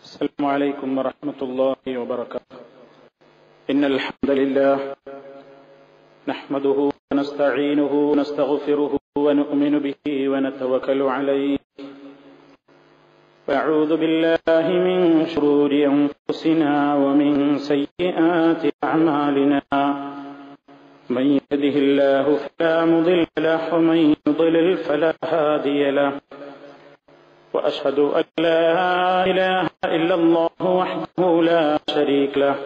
السلام عليكم ورحمة الله وبركاته. إن الحمد لله نحمده ونستعينه ونستغفره ونؤمن به ونتوكل عليه ونعوذ بالله من شرور أنفسنا ومن سيئات أعمالنا. من يهده الله فلا مضل له ومن يضلل فلا هادي له. وأشهد أن لا إله إلا الله وحده لا شريك له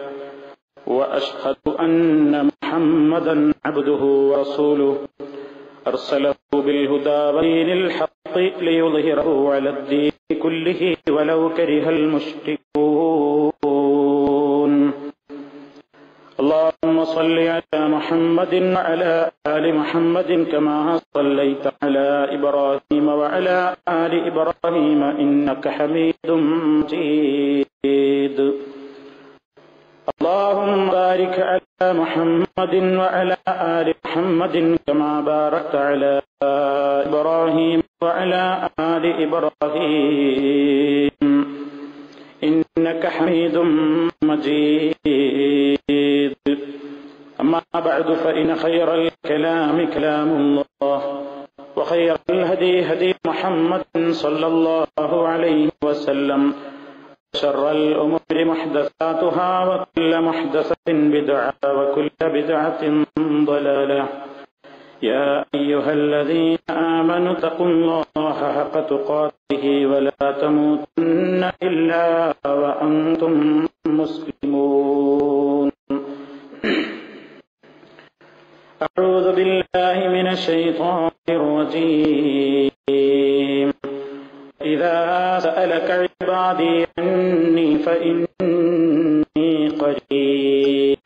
وأشهد أن محمدا عبده ورسوله أرسله بالهدى ودين الحق ليظهره على الدين كله ولو كره المشركون. اللهم صل على محمد وعلى آل محمد كما صليت على إبراهيم وعلى آل إبراهيم إنك حميد مجيد. اللهم بارك على محمد وعلى آل محمد كما باركت على إبراهيم وعلى آل إبراهيم إنك حميد مجيد. أما بعد فإن خير الكلام كلام الله وخير الهدي هدي محمد صلى الله عليه وسلم شر الأمور محدثاتها وكل محدثة بدعة وكل بدعة ضلالة. يا أيها الذين آمنوا اتقوا الله حق تقاته ولا تموتن إلا وأنتم مسلمون. أعوذ بالله من الشيطان الرجيم. إذا سألك عبادي عني فإني قريب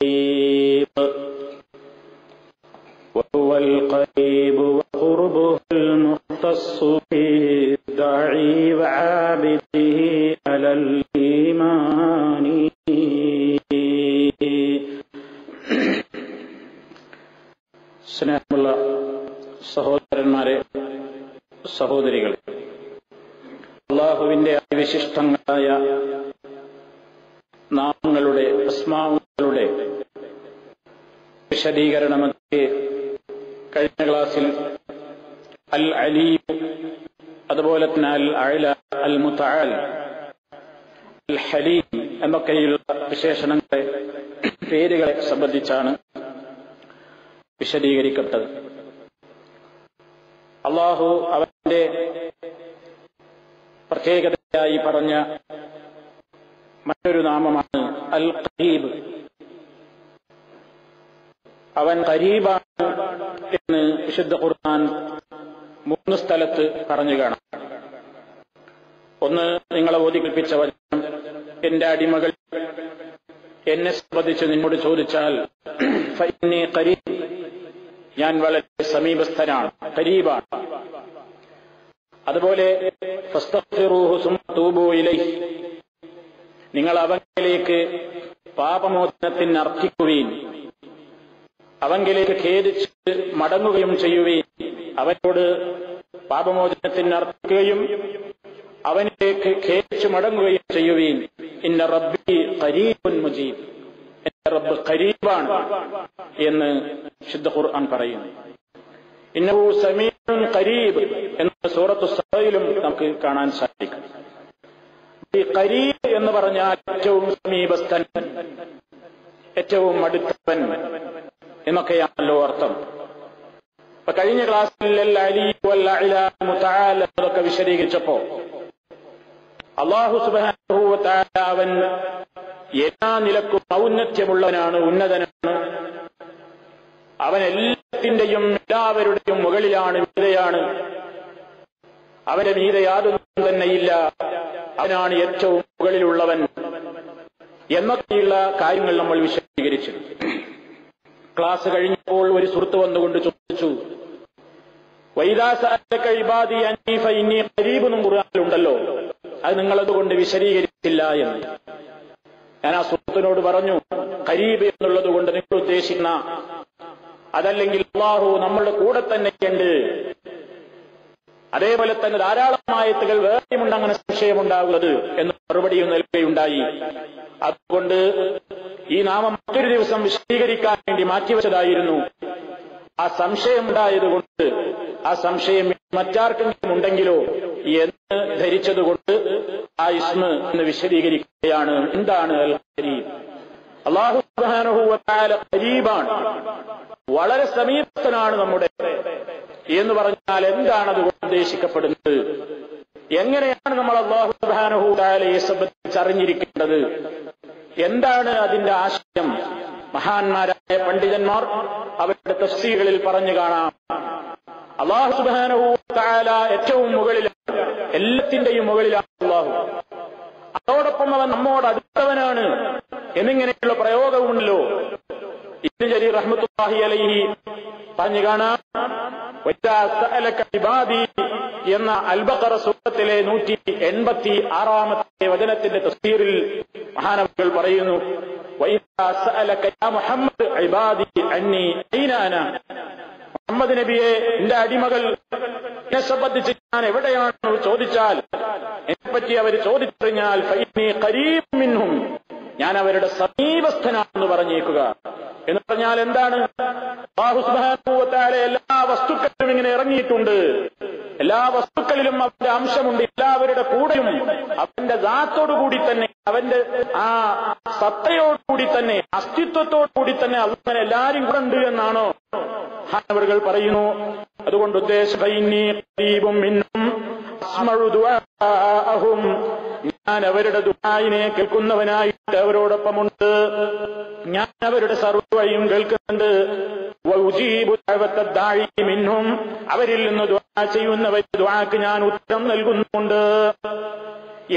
وهو القريب وقربه المختص بالداعي وعابده على الإيمان. സ്നേഹമുള്ള സഹോദരന്മാരെ, സഹോദരികളെ, അല്ലാഹുവിന്റെ വിശിഷ്ടങ്ങളായ നാമങ്ങളുടെ അസ്മാഉകളുടെ വിശദീകരണമൊക്കെ കഴിഞ്ഞ ക്ലാസ്സിൽ അൽ അലീം, അതുപോലെ തന്നെ അൽ അഅല, അൽ മുതആൽ, അൽ ഹലീം എന്നൊക്കെയുള്ള വിശേഷണങ്ങളെ, പേരുകളെ സംബന്ധിച്ചാണ് വിശദീകരിക്കപ്പെട്ടത്. അല്ലാഹു അവന്റെ പ്രത്യേകതയായി പറഞ്ഞ മറ്റൊരു നാമമാണ് അൽ ഖരീബ്. അവൻ ഖരീബാണ് എന്ന് വിശുദ്ധ ഖുർആൻ 3 സ്ഥലത്ത് പറഞ്ഞു കാണാം. ഒന്ന്, നിങ്ങളെ ഓതി കേൾപ്പിച്ച വചനം, എന്റെ അടിമകൾ എന്നെ സംബന്ധിച്ച് നിന്നോട് ചോദിച്ചാൽ ഫഇന്നി ഖരീബ്, ഞാൻ വളരെ സമീപസ്ഥനാണ്, ഖരീബാണ്. അതുപോലെ ഫസ്തഗ്ഫിറൂഹു സുമ്മ തൂബൂ ഇലൈഹി, നിങ്ങൾ അവങ്കിലേക്ക് പാപമോചനത്തിന് അർത്ഥിക്കുകയും അവങ്കിലേക്ക് ഖേദിച്ച് മടങ്ങുകയും ചെയ്യുകയും, അവനോട് പാപമോചനത്തിന് അർത്ഥിക്കുകയും അവനിലേക്ക് ഖേദിച്ച് മടങ്ങുകയും ചെയ്യുകയും. ഇന്ന റബ്ബി ഖരീബുൻ മുജീബ്, എന്റെ റബ്ബ് ഖരീബാണ് എന്ന് വിശുദ്ധ ഖുർആൻ പറയുന്നു. ഇന്നഹു സമീഉൻ ഖരീബ് എന്ന സൂറത്തു സബയിലും നമുക്ക് കാണാൻ സാധിക്കും. ഈ ഖരീബ് എന്ന് പറഞ്ഞാൽ ഏറ്റവും സമീപസ്ഥൻ, ഏറ്റവും അടുത്തവൻ എന്നൊക്കെയാണല്ലോ അർത്ഥം. അപ്പൊ കഴിഞ്ഞ ക്ലാസ്സിൽ അൽ അലീം വൽ അഅല മുതആൽ എന്നൊക്കെ വിശദീകരിച്ചപ്പോ അല്ലാഹു സുബ്ഹാനഹു വ തആല അവൻ എല്ലാ നിലക്കും ഔന്നത്യമുള്ളവനാണ്, ഉന്നതനാണ്. അവൻ എല്ലാത്തിന്റെയും എല്ലാവരുടെയും മുകളിലാണ്, മീതെയാണ്. അവന്റെ മീതെ യാതൊന്നും തന്നെയില്ല. അവനാണ് ഏറ്റവും മുകളിലുള്ളവൻ എന്നൊക്കെയുള്ള കാര്യങ്ങൾ നമ്മൾ വിശദീകരിച്ചു. ക്ലാസ് കഴിഞ്ഞപ്പോൾ ഒരു സുഹൃത്ത് വന്നുകൊണ്ട് ചോദിച്ചു, വൈദാ സഅലക ഇബാദി അന്നി ഫഇന്നി ഖരീബ് എന്നും ഖുർആനിലുണ്ടല്ലോ, അത് നിങ്ങളതുകൊണ്ട് വിശദീകരിച്ചില്ല എന്ന്. ഞാൻ ആ സുഹൃത്തിനോട് പറഞ്ഞു, ഖരീബ് എന്നുള്ളത് കൊണ്ട് നിങ്ങൾ ഉദ്ദേശിക്കുന്ന അതല്ലെങ്കിൽ അല്ലാഹു നമ്മളുടെ കൂടെ തന്നെയുണ്ട്, അതേപോലെ തന്നെ ധാരാളം ആയത്തുകൾ വേറെയുമുണ്ട് അങ്ങനെ സംശയമുണ്ടാകുന്നത് എന്ന് മറുപടിയും നൽകുകയുണ്ടായി. അതുകൊണ്ട് ഈ നാമം മറ്റൊരു ദിവസം വിശദീകരിക്കാൻ വേണ്ടി മാറ്റിവെച്ചതായിരുന്നു. ആ സംശയമുണ്ടായതുകൊണ്ട്, ആ സംശയം മറ്റാർക്കെങ്കിലും ഉണ്ടെങ്കിലോ എന്ന് ധരിച്ചതുകൊണ്ട് ആ ഇസ്മ എന്ന് വിശദീകരിക്കുകയാണ്. എന്താണ് അൽ ഖരീബ്? അല്ലാഹു സുബ്ഹാനഹു വ തആല ഖരീബാണ്, വളരെ സമീപസ്ഥനാണ് നമ്മുടെ എന്ന് പറഞ്ഞാൽ എന്താണ് അതുകൊണ്ട് ഉദ്ദേശിക്കപ്പെടുന്നത്? എങ്ങനെയാണ് നമ്മൾ അല്ലാഹു സുബ്ഹാനഹു വ തആലയെ സംബന്ധിച്ച് അറിഞ്ഞിരിക്കേണ്ടത്? എന്താണ് അതിന്റെ ആശയം? മഹാന്മാരായ പണ്ഡിതന്മാർ അവരുടെ തഫ്സീറുകളിൽ പറഞ്ഞു കാണാം. അല്ലാഹു സുബ്ഹാനഹു വ തആല ഏറ്റവും മുകളിലാണ്, എല്ലാത്തിന്റെയും മുകളിലാണ് അല്ലാഹു. അതോടൊപ്പം അവൻ നമ്മോട് അടുത്തവനാണ് എന്നിങ്ങനെയുള്ള പ്രയോഗവുമുണ്ടല്ലോ. ഇബ്നു ജരീർ റഹ്മത്തുള്ളാഹി അലൈഹി പറഞ്ഞു കാണാം, വഇദാ സഅലക ഇബാദി എന്ന അൽ ബഖറ സൂറത്തിലെ 186-ാമത്തെ വചനത്തിന്റെ തഫ്സീറിൽ മഹാനവറുകൾ പറയുന്നു, വഇദാ സഅലക യാ മുഹമ്മദ് ഇബാദി അന്നി അയ്ന അന. മുഹമ്മദ് നബിയെ, എന്റെ അടിമകൾ എന്നെ സംബന്ധിച്ച് ഞാൻ എവിടെയാണെന്ന് ചോദിച്ചാൽ, എന്നെപ്പറ്റി അവർ ചോദിച്ചറിഞ്ഞാൽ ഫഇന്നി ഖരീബ് മിൻഹും, ഞാൻ അവരുടെ സമീപസ്ഥനാണെന്ന് പറഞ്ഞേക്കുക. എന്ന് പറഞ്ഞാൽ എന്താണ്? അല്ലാഹു സുബ്ഹാനഹു വ തആല എല്ലാ വസ്തുക്കളിലും ഇങ്ങനെ ഇറങ്ങിയിട്ടുണ്ട്. എല്ലാ വസ്തുക്കളിലും അവന്റെ അംശമുണ്ട്. എല്ലാവരുടെ കൂടെയും അവന്റെ ദാത്തോടുകൂടി തന്നെ, അവന്റെ ആ സത്തയോടുകൂടി തന്നെ, അസ്തിത്വത്തോടുകൂടി തന്നെ അങ്ങനെ എല്ലാവരും കൂടെ ഉണ്ട് എന്നാണോ മഹാനവറുകൾ പറയുന്നു. അതുകൊണ്ട് ഉദ്ദേശം ഞാൻ അവരുടെ ദുആഇനെ കേൾക്കുന്നവനായിട്ട് അവരോടൊപ്പമുണ്ട്, ഞാൻ അവരുടെ സർവ്വയും കേൾക്കുന്നുണ്ട്. അവരിൽ നിന്ന് ദുആ ചെയ്യുന്നവർ ദുആക്ക് ഞാൻ ഉത്തരം നൽകുന്നുണ്ട്.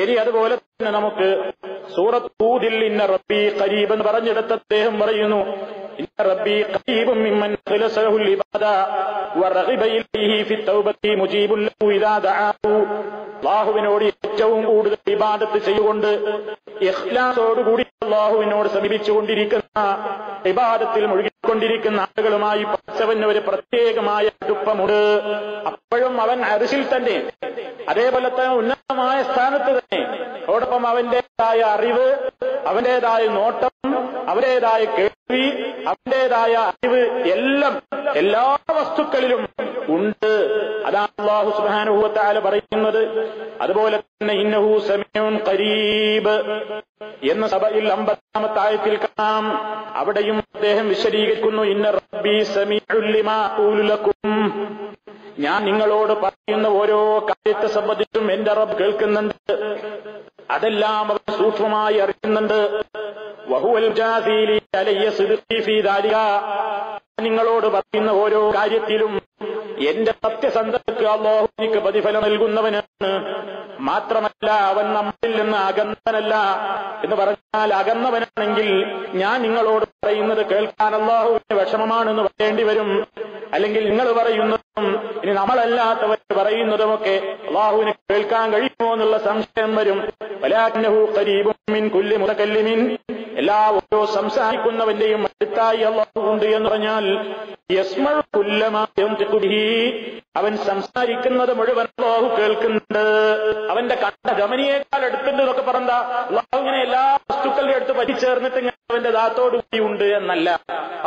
ഇനി അതുപോലെ തന്നെ നമുക്ക് സൂറത്ത് ഹൂദിൽ ഇന്ന റബ്ബി ഖരീബ് എന്ന് പറഞ്ഞിടത്ത് അദ്ദേഹം പറയുന്നു, ഇന്ന റബ്ബി ഖരീബും മിമ്മൻ ഖലസഹുൽ ഇബാദ വറഗിബ ഇലൈഹി ഫി തൗബതി മുജീബുൽ ലഹു ഇദാ ദഅാഹു. അല്ലാഹുവിനോട് ഏറ്റവും കൂടുതൽ ഇബാദത്ത് ചെയ്തുകൊണ്ട് ഇഖ്ലാസോടുകൂടി അല്ലാഹുവിനോട് സമീപിച്ചുകൊണ്ടിരിക്കുന്ന, ഇബാദത്തിൽ മുഴുകിക്കൊണ്ടിരിക്കുന്ന ആളുകളുമായി പടച്ചവന് ഒരു പ്രത്യേകമായ അടുപ്പമുണ്ട്. അപ്പോഴും അവൻ അർശിൽ തന്നെ, അതേപോലെ തന്നെ ഉന്നതമായ സ്ഥാനത്ത് തന്നെ. അതോടൊപ്പം അവന്റേതായ അറിവ്, അവന്റേതായ നോട്ടം, അവന്റേതായ കേൾവി, അവന്റേതായ അറിവ് എല്ലാം എല്ലാ വസ്തുക്കളിലും ഉണ്ട്. അതാണ് അല്ലാഹു സുബ്ഹാനഹു വ തആല പറയുന്നത്. അതുപോലെ തന്നെ ഇന്നഹു സമീഉൻ ഖരീബ് എന്ന സബയിൽ 50-ാമത്തെ ആയത്തിൽ കാണാം. അവിടെയും അദ്ദേഹം വിശദീകരിക്കുന്നു, ഇന്ന റബ്ബി സമീഉൻ ലിമാ അഖൂലു ലക്കും. ഞാൻ നിങ്ങളോട് പറയുന്ന ഓരോ കാര്യത്തെ സംബന്ധിച്ചും എന്റെ റബ്ബ് കേൾക്കുന്നുണ്ട്, അതെല്ലാം അവർ സൂക്ഷ്മമായി അറിയുന്നുണ്ട്. വഹുവൽ ജാസിലി അലയ്യ സിദ്ഖി ഫീ ദാലിക. നിങ്ങളോട് പറയുന്ന ഓരോ കാര്യത്തിലും എന്റെ സത്യസന്ധതയ്ക്ക് അല്ലാഹു എനിക്ക് പ്രതിഫലം നൽകുന്നവനാണ്. മാത്രമല്ല അവൻ നമ്മിൽ നിന്ന് അകന്നവനല്ല. എന്ന് പറഞ്ഞാൽ അകന്നവനാണെങ്കിൽ ഞാൻ നിങ്ങളോട് പറയുന്നത് കേൾക്കാൻ അല്ലാഹുവിന് വിഷമമാണെന്ന് പറയേണ്ടി വരും. അല്ലെങ്കിൽ നിങ്ങൾ പറയുന്നതും ഇനി നമ്മളല്ലാത്തവർ പറയുന്നതുമൊക്കെ അല്ലാഹുവിന് കേൾക്കാൻ കഴിയുമോ എന്നുള്ള സംശയം വരും. വലാകിന്നഹു ഖരീബും മിൻ കുല്ലി മുതകല്ലിമിൻ. എല്ലാ ഓരോ സംസാരിക്കുന്നവന്റെയും അടുത്തായി അല്ലാഹു ഉണ്ട് എന്ന് പറഞ്ഞാൽ യസ്മഉ കുല്ലമാ യൻതിഖു ബിഹി. അവൻ സംസാരിക്കുന്നത് മുഴുവൻ അല്ലാഹു കേൾക്കുന്നുണ്ട്. അവന്റെ കണ്ഠധമനിയേക്കാൾ അടുത്തുണ്ട് എന്നൊക്കെ പറഞ്ഞാ അല്ലാഹു ഇങ്ങനെ എല്ലാ വസ്തുക്കളുടെ അടുത്ത് പറ്റിച്ചേർന്നിട്ട് ഇങ്ങനെ അവന്റെ ദാത്തോടു കൂടിയുണ്ട് എന്നല്ല.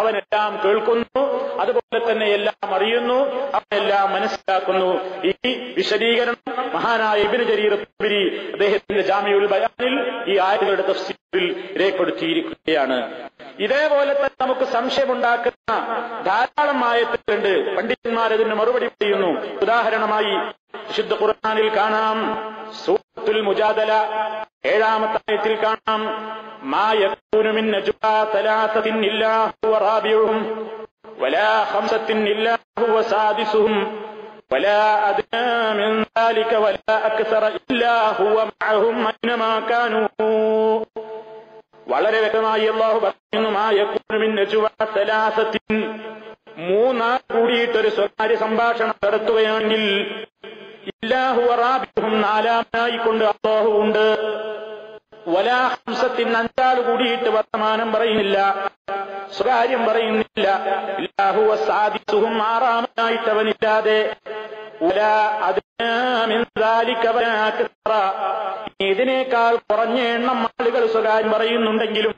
അവനെല്ലാം കേൾക്കുന്നു, അതുപോലെ തന്നെ എല്ലാം അറിയുന്നു, അവനെല്ലാം മനസ്സിലാക്കുന്നു. ഈ വിശദീകരണം മഹാനായ ഇബ്നു ജരീർ തബ്രി അദ്ദേഹത്തിന്റെ ജാമിഉൽ ബയാനിൽ ഈ ആയത്തുകളുടെ തഫ്സീറിൽ രേഖപ്പെടുത്തിയിരിക്കുകയാണ്. ഇതേപോലെ തന്നെ നമുക്ക് സംശയമുണ്ടാക്കുന്ന ധാരാളം ആയത്തുകളുണ്ട്. പണ്ഡിതന്മാരതിന് മറുപടി പറയുന്നു. ഉദാഹരണമായി വിശുദ്ധ ഖുർആനിൽ കാണാം, സൂറത്തുൽ മുജാദല 7-ാമത്തെ ആയത്തിൽ കാണാം, മാ യകൂനു മിൻ നജ്വാ തലാസത്തിൻ ഇല്ലാ ഹുവ റാബിഉഹും വലാ ഖംസത്തിൻ ഇല്ലാ ഹുവ സാദിസുഹും വലാ അദ്നാ മിൻ ദാലിക വലാ അക്സറ ഇല്ലാ ഹുവ മഅഹും അയ്നമാ കാനൂ. വളരെ വ്യക്തമായി അല്ലാഹു പറയുന്നു, മാ യകൂനു മിൻ നജ്വാ തലാസത്തിൻ, മൂന്നാൾ കൂടിയിട്ടൊരു സ്വകാര്യ സംഭാഷണം നടത്തുകയാണെങ്കിൽ ഇല്ലാ ഹുവ റാബിഉഹും, നാലാമനായിക്കൊണ്ട് അല്ലാഹു ഉണ്ട്. വലാ ഖംസത്തിൻ, അഞ്ചാൾ കൂടിയിട്ട് വർത്തമാനം പറയുന്നില്ല, സ്വകാര്യം പറയുന്നില്ല. ഇല്ലാ ഹുവ സാദിസുഹും, ആറാമനായിട്ടവനില്ലാതെ. വലാ അദ്നാ മിൻ ദാലിക വലാ അക്സറ, ഇതിനേക്കാൾ ഇതിനേക്കാൾ കുറഞ്ഞ എണ്ണം ആളുകൾ സ്വകാര്യം പറയുന്നുണ്ടെങ്കിലും,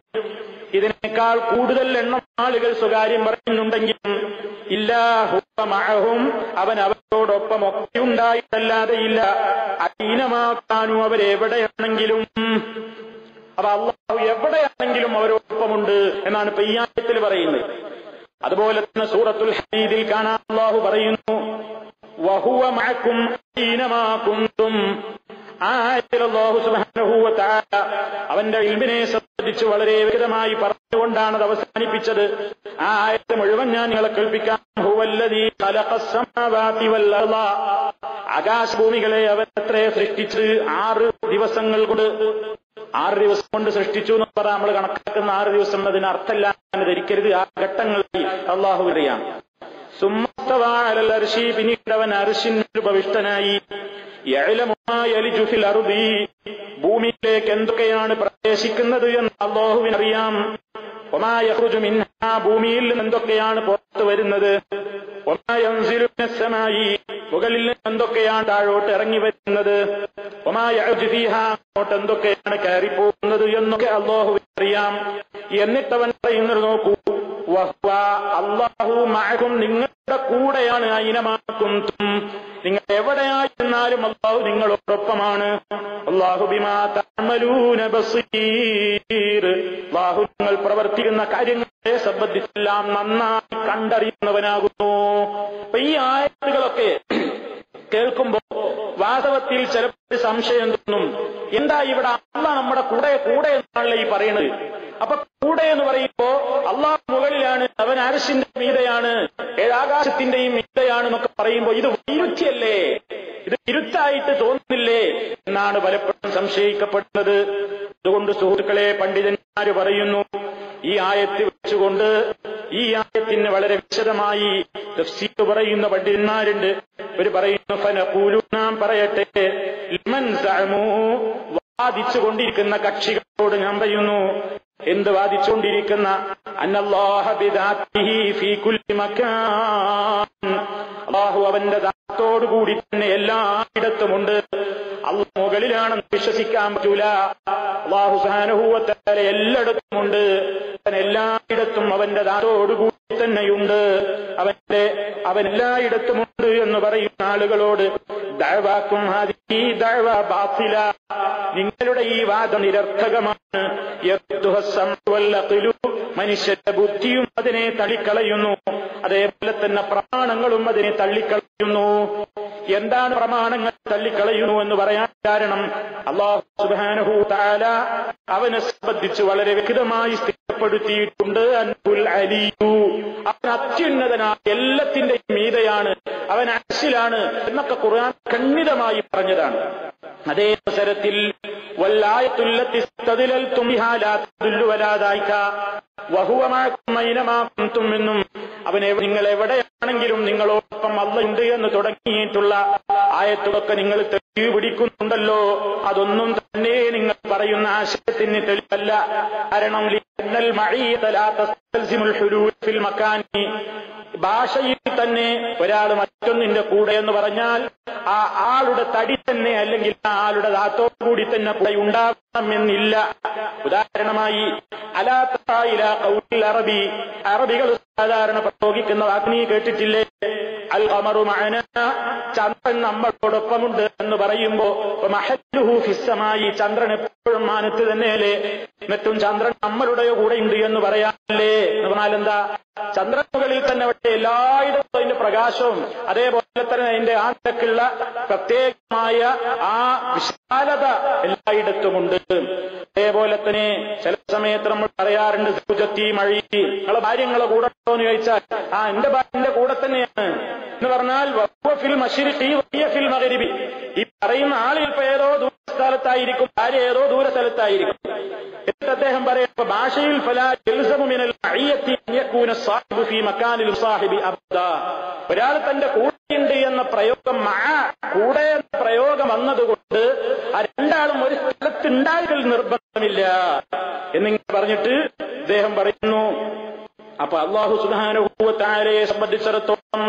ഇതിനേക്കാൾ കൂടുതൽ എണ്ണം ആളുകൾ സ്വകാര്യം പറയുന്നുണ്ടെങ്കിലും, ഇല്ലാഹു മഅഹും, അവൻ അവരോടൊപ്പം ഒക്കെ ഉണ്ടായിട്ടല്ലാതെ ഇല്ല. അയ്നമാക്കാനും, അവരെവിടെയാണെങ്കിലും. അപ്പൊ അള്ളാഹു എവിടെയാണെങ്കിലും അവരോടൊപ്പമുണ്ട് എന്നാണ് ഇപ്പൊ ഈ ആയത്തിൽ പറയുന്നത്. അതുപോലെ തന്നെ സൂറത്തുൽ ഹദീദിൽ കാണാൻ അള്ളാഹു പറയുന്നു, വഹുവ മഅക്കും അയ്നമാ കുന്തും. ആ ആയത്തിൽ അല്ലാഹു സുബ്ഹാനഹു വ തആല അവന്റെ ഇൽമിനെ സംബന്ധിച്ച് വളരെ വ്യക്തമായി പറഞ്ഞുകൊണ്ടാണ് അത് അവസാനിപ്പിച്ചത്. ആ ആയത്ത് മുഴുവൻ ഞാൻ നിങ്ങളെ കേൾപ്പിക്കാം. ഹുവല്ലദീ ഖലഖസ് സമാവാതി വൽ അർള, ആകാശഭൂമികളെ അവൻ എത്രേ സൃഷ്ടിച്ച് 6 ദിവസങ്ങൾ കൊണ്ട്. 6 ദിവസം കൊണ്ട് സൃഷ്ടിച്ചു എന്ന് പറഞ്ഞാൽ നമ്മൾ കണക്കാക്കുന്ന 6 ദിവസം അതിന് അർത്ഥമില്ല എന്ന് ധരിക്കരുത്. ആ ഘട്ടങ്ങളിൽ അള്ളാഹു അറിയാം. സുമ്മസ്തവാ അലൽ അർശി, പിന്നീട് അവൻ അർശിൽ ഉപവിഷ്ടനായി. യഅലമു മാ യലിജു ഫിൽ അർദി, ഭൂമിയിലേക്ക് എന്തൊക്കെയാണ് പ്രവേശിക്കുന്നത് എന്ന് അല്ലാഹുവിനറിയാം. വമാ യഖ്റുജു മിൻഹാ, ഭൂമിയിൽ നിന്ന് എന്തൊക്കെയാണ് പുറത്തു വരുന്നത്. വമാ യൻസിലു മിനസ് സമാഇ, മുകളിൽ നിന്ന് എന്തൊക്കെയാണ് താഴോട്ട് ഇറങ്ങി വരുന്നത്. വമാ യഅജു ഫീഹാ, അങ്ങോട്ട് എന്തൊക്കെയാണ് കയറിപ്പോകുന്നത് എന്നൊക്കെ അല്ലാഹുവിനറിയാം. എന്നിട്ടവൻ പറയുന്നത് നോക്കൂ, വഹുവ അല്ലാഹു മഅകും, നിങ്ങളുടെ കൂടെയാണ്. അയ്നമാക്കും, നിങ്ങൾ എവിടെയായിരുന്നാലും അല്ലാഹു നിങ്ങളോടൊപ്പമാണ്. അല്ലാഹു ബിമാ തഅമലൂന ബസീർ, അല്ലാഹു നിങ്ങൾ പ്രവർത്തിക്കുന്ന കാര്യങ്ങളെ സംബന്ധിച്ചെല്ലാം നന്നായി കണ്ടറിയുന്നവനാകുന്നു. അപ്പൊ ഈ ആയത്തുകളൊക്കെ കേൾക്കുമ്പോ വാസ്തവത്തിൽ ചിലപ്പോൾ സംശയം തോന്നും, എന്താ ഇവിടെ അല്ലാഹ് നമ്മുടെ കൂടെ എന്നാണല്ലോ ഈ പറയുന്നത്. അപ്പൊ കൂടെ എന്ന് പറയുമ്പോ അല്ലാഹ് മുകളിലാണ്, അവൻ അർശിന്റെ മീതെയാണ്, 7 ആകാശത്തിന്റെയും മീതെയാണ് എന്നൊക്കെ പറയുമ്പോ ഇത് വിരുദ്ധയല്ലേ, ഇത് വിരുദ്ധായിട്ട് തോന്നുന്നില്ലേ എന്നാണ് പലപ്പോഴും സംശയിക്കപ്പെടുന്നത്. അതുകൊണ്ട് സുഹൃത്തുക്കളെ, പണ്ഡിതന്മാര് പറയുന്നു, ഈ ആയത്ത് വെച്ചുകൊണ്ട് ഈ ആയത്തിന് വളരെ വിശദമായി തഫ്സീർ പറയുന്ന പണ്ഡിതന്മാരുണ്ട്. ഇവർ പറയുന്നു, ഫനഖൂലു, നാം പറയട്ടെ, ലിമൻ സഅമൂ, വാദിച്ചുകൊണ്ടിരിക്കുന്ന കക്ഷികളോട് ഞാൻ പറയുന്നു. എന്ത് വാദിച്ചുകൊണ്ടിരിക്കുന്ന? അന്നല്ലാഹ ബിദാത്തിഹി ഫീ കുല്ലി മകാൻ, അല്ലാഹു അവന്റെ ദാത്തോടുകൂടി തന്നെ എല്ലായിടത്തുമുണ്ട്. അല്ലാഹു മുകളിലാണെന്ന് വിശ്വസിക്കാൻ പറ്റൂല. അല്ലാഹു സുബ്ഹാനഹു വ തആല എല്ലായിടത്തുമുണ്ട്. അവൻ എല്ലായിടത്തും അവന്റെ ദാത്തോടുകൂടി തന്നെയുണ്ട്. അവൻ എല്ലായിടത്തുമുണ്ട് എന്ന് പറയുന്ന ആളുകളോട് ദഅവാക്കും ഹാദിഹി ദഅവ ബാത്തില, നിങ്ങളുടെ ഈ വാദം നിരർത്ഥകമാണ്. മനുഷ്യന്റെ ബുദ്ധിയും അതിനെ തള്ളിക്കളയുന്നു, അതേപോലെ തന്നെ പ്രമാണങ്ങളും അതിനെ തള്ളിക്കളയുന്നു. എന്താണ് പ്രമാണങ്ങൾ തള്ളിക്കളയുന്നു എന്ന് പറയാൻ കാരണം, അല്ലാഹു സുബ്ഹാനഹു തആല അവനെ സംബന്ധിച്ച് വളരെ വ്യക്തമായി സ്ഥിരപ്പെടുത്തിയിട്ടുണ്ട്. അൻഹുൽ അലിയു, അവൻ അത്യുന്നതനാണ്, എല്ലാത്തിന്റെയും മീതെയാണ്, അവൻ അർശിലാണ് എന്നൊക്കെ ഖുർആൻ ഖണ്ഡിതമായി പറഞ്ഞതാണ്. അതേ അവസരത്തിൽ വല്ലായത്തുല്ലത്തി ഇസ്തദലൽതും ബിഹാ ലാ തദുല്ലു വലാ ദായിക വഹുവ മഅകും അയ്നമാ കുൻതും എന്നും, അവനെ നിങ്ങൾ എവിടെയാണെങ്കിലും നിങ്ങളോടൊപ്പം അല്ലാഹ് ഉണ്ട് എന്ന് തുടങ്ങിയിട്ടുള്ള ആയത്തുകളൊക്കെ നിങ്ങൾ തെളിവ് പിടിക്കുന്നുണ്ടല്ലോ, അതൊന്നും തന്നെ നിങ്ങൾ പറയുന്ന ആശയത്തിന് തെളിവല്ല. കാരണം ലിഅന്നൽ മഅിയത ലാ തസ്തൽസിമുൽ ഹുലൂൽ ഫിൽ മകാനി, ഭാഷയിൽ തന്നെ ഒരാൾ മറ്റൊന്നിന്റെ കൂടെ എന്ന് പറഞ്ഞാൽ ആ ആളുടെ തടി തന്നെ അല്ലെങ്കിൽ ആ ആളുടെ ദാത്തോടുകൂടി തന്നെ കൂടെ ഉണ്ടാകണമെന്നില്ല. ഉദാഹരണമായി അലാ തറാ ഇലാ ഖൗലിൽ അറബി, അറബികൾ സാധാരണ പ്രയോഗിക്കുന്ന വാക്ക് നീ കേട്ടിട്ടില്ലേ? അൽ ഖമറു മഅനാ, ചന്ദ്രൻ നമ്മളോടൊപ്പമുണ്ട് എന്ന് പറയുമ്പോ മഹല്ലുഹു ഫിസ്സമായി, ചന്ദ്രൻ എപ്പോഴും മാനത്ത് തന്നെയല്ലേ, എന്നിട്ടും ചന്ദ്രൻ നമ്മളുടെ കൂടെയുണ്ട് എന്ന് പറയാനല്ലേ. എന്ന് പറഞ്ഞാൽ എന്താ? ചന്ദ്രൻ മുകളിൽ തന്നെ അവിടെ എല്ലായിടത്തും അതിന്റെ പ്രകാശവും അതേപോലെ തന്നെ അതിന്റെ ആണ്ടക്കുള്ള പ്രത്യേകമായ ആ വിശാലത എല്ലായിടത്തുമുണ്ട്. അതേപോലെ തന്നെ ചില സമയത്ത് നമ്മൾ പറയാറുണ്ട്, സുജത്തി മഴി, നിങ്ങളെ ഭാര്യങ്ങളെ കൂടെ ഉണ്ടോ എന്ന് ചോദിച്ചാൽ എന്റെ ഭാര്യന്റെ കൂടെ തന്നെയാണ് എന്ന് പറഞ്ഞാൽ ഫിൽ മശ്രിഖി വഹിയ ഫിൽ മഗ്രിബി, ഈ പറയുന്ന ആളിൽ ഇപ്പൊ ഏതോ ദൂര സ്ഥലത്തായിരിക്കും, ഭാര്യ ഏതോ ദൂര സ്ഥലത്തായിരിക്കും. എന്നിട്ട് അദ്ദേഹം പറയുമ്പോ ഭാഷയിൽ ഫലാ യൽസമു മിനൽ മഅിയത്തി അൻ യകൂന സാഹിബു ഫീ മകാനിൽ സാഹിബി അബ്ദാ, ഒരാൾ തന്റെ കൂടെയുണ്ട് എന്ന പ്രയോഗം കൂടെ എന്ന പ്രയോഗം വന്നതുകൊണ്ട് ആ രണ്ടാളും ഒരു സ്ഥലത്തുണ്ടാകൽ നിർബന്ധമില്ല എന്നിങ്ങനെ പറഞ്ഞിട്ട് അദ്ദേഹം പറയുന്നു. അപ്പൊ അല്ലാഹു സുബ്ഹാനഹു വ തആലയെ സംബന്ധിച്ചിടത്തോളം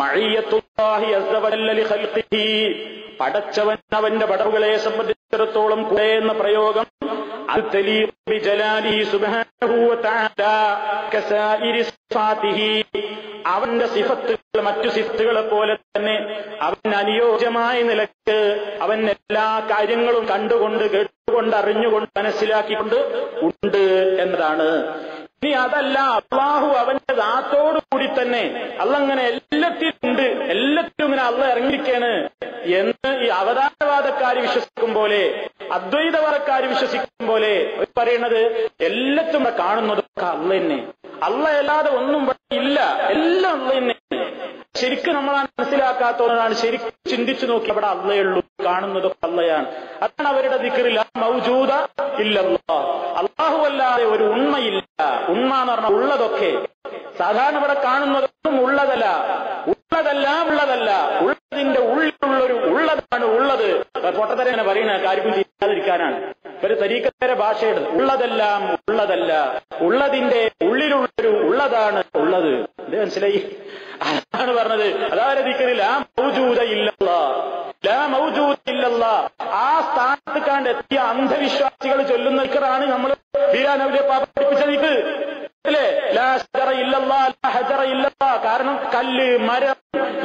മഅിയത്തുല്ലാഹി അസ്സ വജല്ല ലി ഖൽഖിഹി, പടച്ചവൻ അവന്റെ പടവുകളെ സംബന്ധിച്ച് സംബന്ധിച്ചിടത്തോളം കൂടെ എന്ന പ്രയോഗം അത് തലീഖു ബിജലാലിഹി സുബ്ഹാനഹു വ തആല കസായിരി സിഫാതിഹി, അവന്റെ സിഫത്തുകൾ മറ്റു സിഫത്തുകളെ പോലെ തന്നെ അവൻ അനുയോജ്യമായ നിലക്ക് അവൻ എല്ലാ കാര്യങ്ങളും കണ്ടുകൊണ്ട് കേട്ടുകൊണ്ട് അറിഞ്ഞുകൊണ്ട് മനസ്സിലാക്കിക്കൊണ്ട് ഉണ്ട് എന്നതാണ്. ഇനി അതല്ല, അള്ളാഹു അവന്റെ ദാത്തോടുകൂടി തന്നെ അള്ള അങ്ങനെ എല്ലാത്തിലും ഉണ്ട്, എല്ലാത്തിലും ഇങ്ങനെ അള്ള ഇറങ്ങിയിരിക്കാണ് എന്ന് ഈ അവതാരവാദക്കാർ വിശ്വസിക്കും പോലെ, അദ്വൈതവാദക്കാർ വിശ്വസിക്കും പോലെ പറയുന്നത് എല്ലാത്തും കാണുന്നതൊക്കെ അള്ള തന്നെ, അള്ള അല്ലാതെ ഒന്നും ഇല്ല, എല്ലാം അള്ള തന്നെ. ശരിക്കും നമ്മൾ മനസ്സിലാക്കാത്തതാണ്. ശരിക്കും ചിന്തിച്ചു നോക്കി അവിടെ അള്ളയുള്ളൂ, കാണുന്നതൊക്കെ അള്ളയാണ്. അതാണ് അവരുടെ ദിക്റിൽ ലാ മൗജൂദ ഇല്ലല്ലാഹ്, അള്ളാഹു അല്ലാതെ ഒരു ഉണ്മയില്ല. ഉണ്മ എന്ന് പറഞ്ഞാൽ ഉള്ളതൊക്കെ. സാധാരണ ഇവിടെ കാണുന്നതൊന്നും ഉള്ളതല്ല, ഉള്ളതെല്ലാം ഉള്ളതല്ല, ഉള്ളതിന്റെ ഉള്ളിലുള്ളൊരു ഉള്ളതാണ് ഉള്ളത്. പൊട്ടത്തരങ്ങനെ പറയുന്ന കാര്യം ചെയ്യാതിരിക്കാനാണ്. ഒരു തരീക്കത്തര ഭാഷയുടെ ഉള്ളതെല്ലാം ഉള്ളതല്ല, ഉള്ളതിന്റെ ഉള്ളിലുള്ളൊരു ഉള്ളതാണ് ഉള്ളത്. ഇത് മനസ്സിലായി? അതാണ് പറഞ്ഞത്. അതായത് ദിക്റിൽ ലാ മൗജൂദ ഇല്ലല്ലാഹ്, ലാ മൗജൂദ ഇല്ലല്ലാഹ്. ആ സ്ഥാനത്ത് കണ്ടെത്തിയ അന്ധവിശ്വാസികൾ ചൊല്ലുന്ന ദിക്റാണ് നമ്മൾ ബീരാനൗലിയ പാപ്പ പഠിപ്പിച്ച ദിക്ർ അല്ലേ? ലാ ശജറ ഇല്ലല്ലാഹ്, ലാ ഹജറ ഇല്ലല്ലാഹ്. കാരണം കല്ല്, മരം,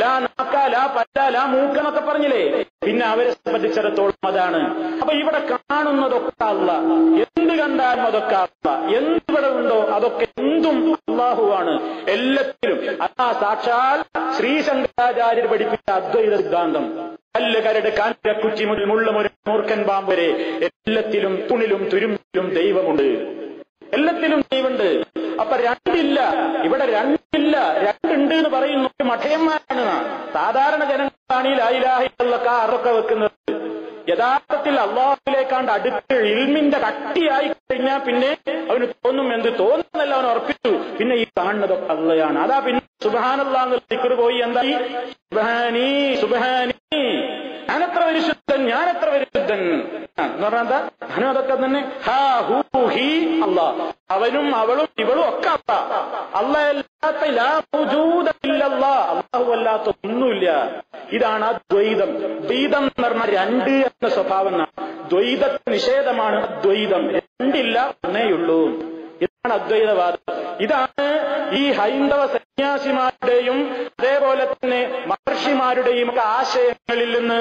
ലാ നാക്ക, ലാ പല്ല, ലാ മൂക്ക് എന്നൊക്കെ പറഞ്ഞില്ലേ? പിന്നെ അവരെ സംബന്ധിച്ചിടത്തോളം അതാണ്. അപ്പൊ ഇവിടെ കാണുന്നതൊക്കെ അല്ല, എന്ത് കണ്ടാലും അതൊക്കെ അല്ല, എന്തിവിടെ ഉണ്ടോ അതൊക്കെ എന്തും അല്ലാഹുവാണ് എല്ലാത്തിലും. അതാ സാക്ഷാൽ ശ്രീശങ്കരാചാര്യർ പഠിപ്പിച്ച അദ്വൈത സിദ്ധാന്തം. കല്ല്, കരട്, കാഞ്ഞിരക്കുറ്റി മുതൽ മുള്ളുമുര മൂർഖൻ പാമ്പ് വരെ എല്ലാത്തിലും തുണിലും തുരുമ്പിലും ദൈവമുണ്ട്, എല്ലാത്തിലും ദൈവമുണ്ട്. അപ്പൊ രണ്ടില്ല, ഇവിടെ രണ്ടില്ല, രണ്ടുണ്ട് എന്ന് പറയുന്നു മഠയന്മാരാണ്. സാധാരണ ജനങ്ങളാണ് ഈ ലാ ഇലാഹ ഇല്ലല്ലാഹ് അറൊക്കെ വെക്കുന്നത്. യഥാർത്ഥത്തിൽ അള്ളാഹുവിലേക്കാണ്ട് അടുത്ത് ഇൽമിന്റെ കട്ടിയായി കഴിഞ്ഞാൽ പിന്നെ അവന് തോന്നും, എന്ത് തോന്നുന്നല്ല അവൻ ഉറപ്പിച്ചു, പിന്നെ ഈ കാണുന്നതൊക്കെ അള്ളയാണ്. അതാ പിന്നെ സുബ്ഹാനല്ലാഹ് എന്നുള്ള ദിക്ർ പോയി എന്തായി? സുബ്ഹാനി സുബ്ഹാനി, ഞാനെത്ര പരിശുദ്ധൻ, ഞാനെത്ര പരിശുദ്ധൻ എന്ന് പറഞ്ഞാൽ എന്താ? ഞാനും അതൊക്കെ തന്നെ. ഹാ ഹൂ ഹി അല്ലാഹ്, അവനും അവളും ഇവളും ഒക്കെ അല്ലാത്ത ലാ മൗജൂദ ഇല്ലല്ലാഹ്, അല്ലാഹു അല്ലാത്ത ഒന്നുമില്ല. ഇതാണ് അദ്വൈതം. ദ്വൈതം എന്ന് പറഞ്ഞാൽ രണ്ട് എന്ന സ്വഭാവം. ദ്വൈത നിഷേധമാണ് അദ്വൈതം. രണ്ടില്ല, ഒന്നേയുള്ളൂ. ഇതാണ് അദ്വൈതവാദം. ഇതാണ് ഈ ഹൈന്ദവ സന്യാസിമാരുടെയും അതേപോലെ തന്നെ മഹർഷിമാരുടെയും ഒക്കെ ആശയങ്ങളിൽ നിന്ന്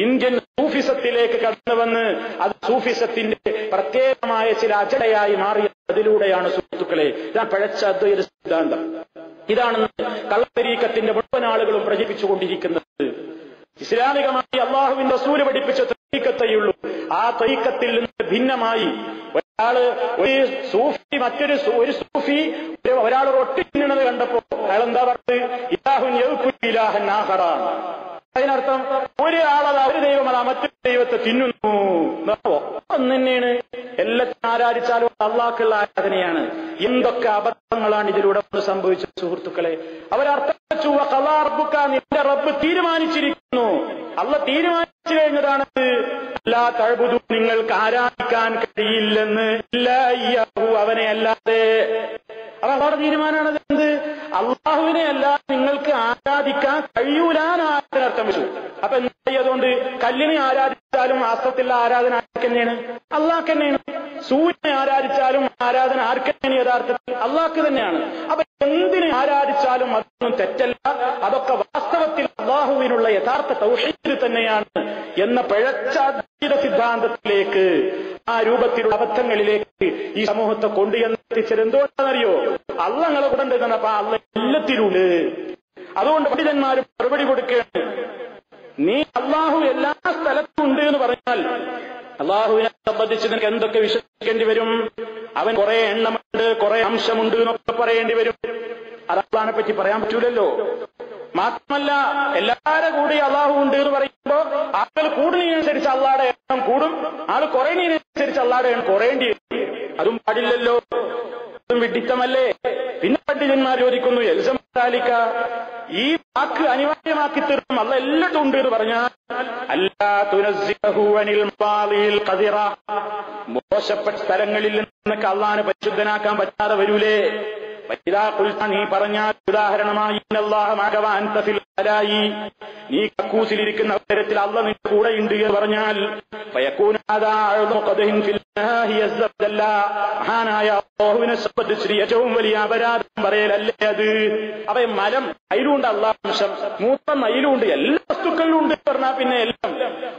ഇന്ത്യൻ സൂഫിസത്തിലേക്ക് കടന്നുവന്ന് അത് സൂഫിസത്തിന്റെ പ്രത്യേകമായ ചില അജടയായി മാറിയ അതിലൂടെയാണ് സുഹൃത്തുക്കളെ ഇതാണ് പഴച്ച അദ്വൈത സിദ്ധാന്തം. ഇതാണ് കള്ളത്തരീക്കത്തിന്റെ മുഴുവൻ ആളുകളും പ്രചരിപ്പിച്ചുകൊണ്ടിരിക്കുന്നത്. ഇസ്ലാമികമായി അള്ളാഹുവിന്റെ റസൂൽ പഠിപ്പിച്ച തരീക്കത്തേയുള്ളൂ. ആ തരീക്കത്തിൽ നിന്ന് ഭിന്നമായി ഒരു സൂഫി മറ്റൊരു സൂഫി ഒരാൾ റൊട്ടി തിന്നണത് കണ്ടപ്പോ അയാൾ എന്താ പറഞ്ഞത്? ഇലാഹുൻ യഅ്കുലു ഇലാഹൻ ആഖറ. അതിനർത്ഥം ഒരാളത് ഒരു ദൈവമല്ല മറ്റൊരു ദൈവത്തെ തിന്നുന്നു. ഒന്ന് തന്നെയാണ്. എല്ലാത്തിനും ആരാധിച്ചാലും അള്ളാഹ്ക്കുള്ള ആരാധനയാണ്. എന്തൊക്കെ അബദ്ധങ്ങളാണ് ഇതിലൂടെ സംഭവിച്ച സുഹൃത്തുക്കളെ. അവരർത്ഥം വെച്ചു, ഖളാ റബ്ബുക, നിന്റെ റബ്ബ് തീരുമാനിച്ചിരിക്കുന്നു. അള്ള തീരുമാനിച്ചു കഴിഞ്ഞതാണത്. ലാ തഅ്ബുദു, നിങ്ങൾക്ക് ആരാധിക്കാൻ കഴിയില്ലെന്ന്, ഇല്ലാ ഇയ്യാഹു, അവനെ അല്ലാതെ. അപ്പൊ അവരുടെ തീരുമാനമാണത്. എന്ത്? അള്ളാഹുവിനെ അല്ലാതെ നിങ്ങൾക്ക് ആരാധിക്കാൻ കഴിയൂലാന്നർത്ഥം വെച്ചു. അപ്പൊ എന്താ അതുകൊണ്ട് കല്ലിനെ ആരാധിച്ചാലും വാസ്തവത്തിലുള്ള ആരാധന ആർക്ക് തന്നെയാണ്? അള്ളാഹ് തന്നെയാണ്. സൂര്യനെ ആരാധിച്ചാലും ആരാധന ആർക്ക് തന്നെയാണ്? യഥാർത്ഥത്തിൽ അള്ളാഹ്ക്ക് തന്നെയാണ്. അപ്പൊ എന്തിനെ ആരാധിച്ചാലും അതൊന്നും തെറ്റല്ല, അതൊക്കെ വാസ്തവത്തിൽ അള്ളാഹുവിനുള്ള യഥാർത്ഥ തൗഹീദ് തന്നെയാണ് എന്ന പിഴച്ച അദ്വൈത സിദ്ധാന്തത്തിലേക്ക്, ആ രൂപത്തിലുള്ള അബദ്ധങ്ങളിലേക്ക് ഈ സമൂഹത്തെ കൊണ്ടുചെന്നെത്തിച്ചത് എന്തുകൊണ്ടാണെന്നറിയോ? അള്ളങ്ങളെ കൂടെ ഉണ്ടെന്നപ്പോ അള്ള എല്ലാത്തിലുണ്ട്. അതുകൊണ്ട് പണ്ഡിതന്മാരും മറുപടി കൊടുക്കുകയാണ്. നീ അള്ളാഹു എല്ലാ സ്ഥലത്തും ഉണ്ട് എന്ന് പറഞ്ഞാൽ അള്ളാഹുവിനെ സംബന്ധിച്ച് നിനക്ക് എന്തൊക്കെ വിശ്വസിക്കേണ്ടി വരും? അവൻ കുറെ എണ്ണമുണ്ട്, കുറെ അംശമുണ്ട് എന്നൊക്കെ പറയേണ്ടി വരും. അത് അള്ളാഹിനെ പറ്റി പറയാൻ പറ്റൂലല്ലോ. മാത്രമല്ല എല്ലാവരും കൂടി അള്ളാഹു ഉണ്ട് എന്ന് പറയുമ്പോ ആളുകൾ കൂടുന്നതിനനുസരിച്ച് അള്ളാഹുടെ എണ്ണം കൂടും, ആള് കുറയുന്നതിനനുസരിച്ച് അള്ളാഹുടെ എണ്ണം കുറയേണ്ടി വരും. അതും പാടില്ലല്ലോ, അതും വിഡിത്തമല്ലേ? പിന്നെ പണ്ഡിതന്മാർ ചോദിക്കുന്നു, എൽസമാലിക്ക, ഈ വാക്ക് അനിവാര്യമാക്കി തീർക്കും അള്ള എല്ലാത്തും ഉണ്ട് എന്ന് പറഞ്ഞാൽ അല്ലാ തുനസ്സിഹു അനിൽ മവാളിൽ ഖദിറ, മോശപ്പെട്ട സ്ഥലങ്ങളിൽ നിന്നൊക്കെ അള്ളാഹിനെ പരിശുദ്ധനാക്കാൻ പറ്റാതെ വരൂലേ? നീ പറഞ്ഞാൽ ഉദാഹരണമായി നീ കക്കൂസിലിരിക്കുന്ന അവസരത്തിൽ അള്ളാഹ് നിന്റെ കൂടെയുണ്ട് എന്ന് പറഞ്ഞാൽ മഹാനായ അല്ലാഹുവിനെ സംബന്ധിച്ച് ഏറ്റവും വലിയ അപരാധം പറയലല്ലേ അത്. അവ മലം അതിലുണ്ട്, അള്ളാഹംശം മൂത്രം അതിലുണ്ട്, എല്ലാ വസ്തുക്കളിലും ഉണ്ട് പറഞ്ഞാൽ പിന്നെ എല്ലാം.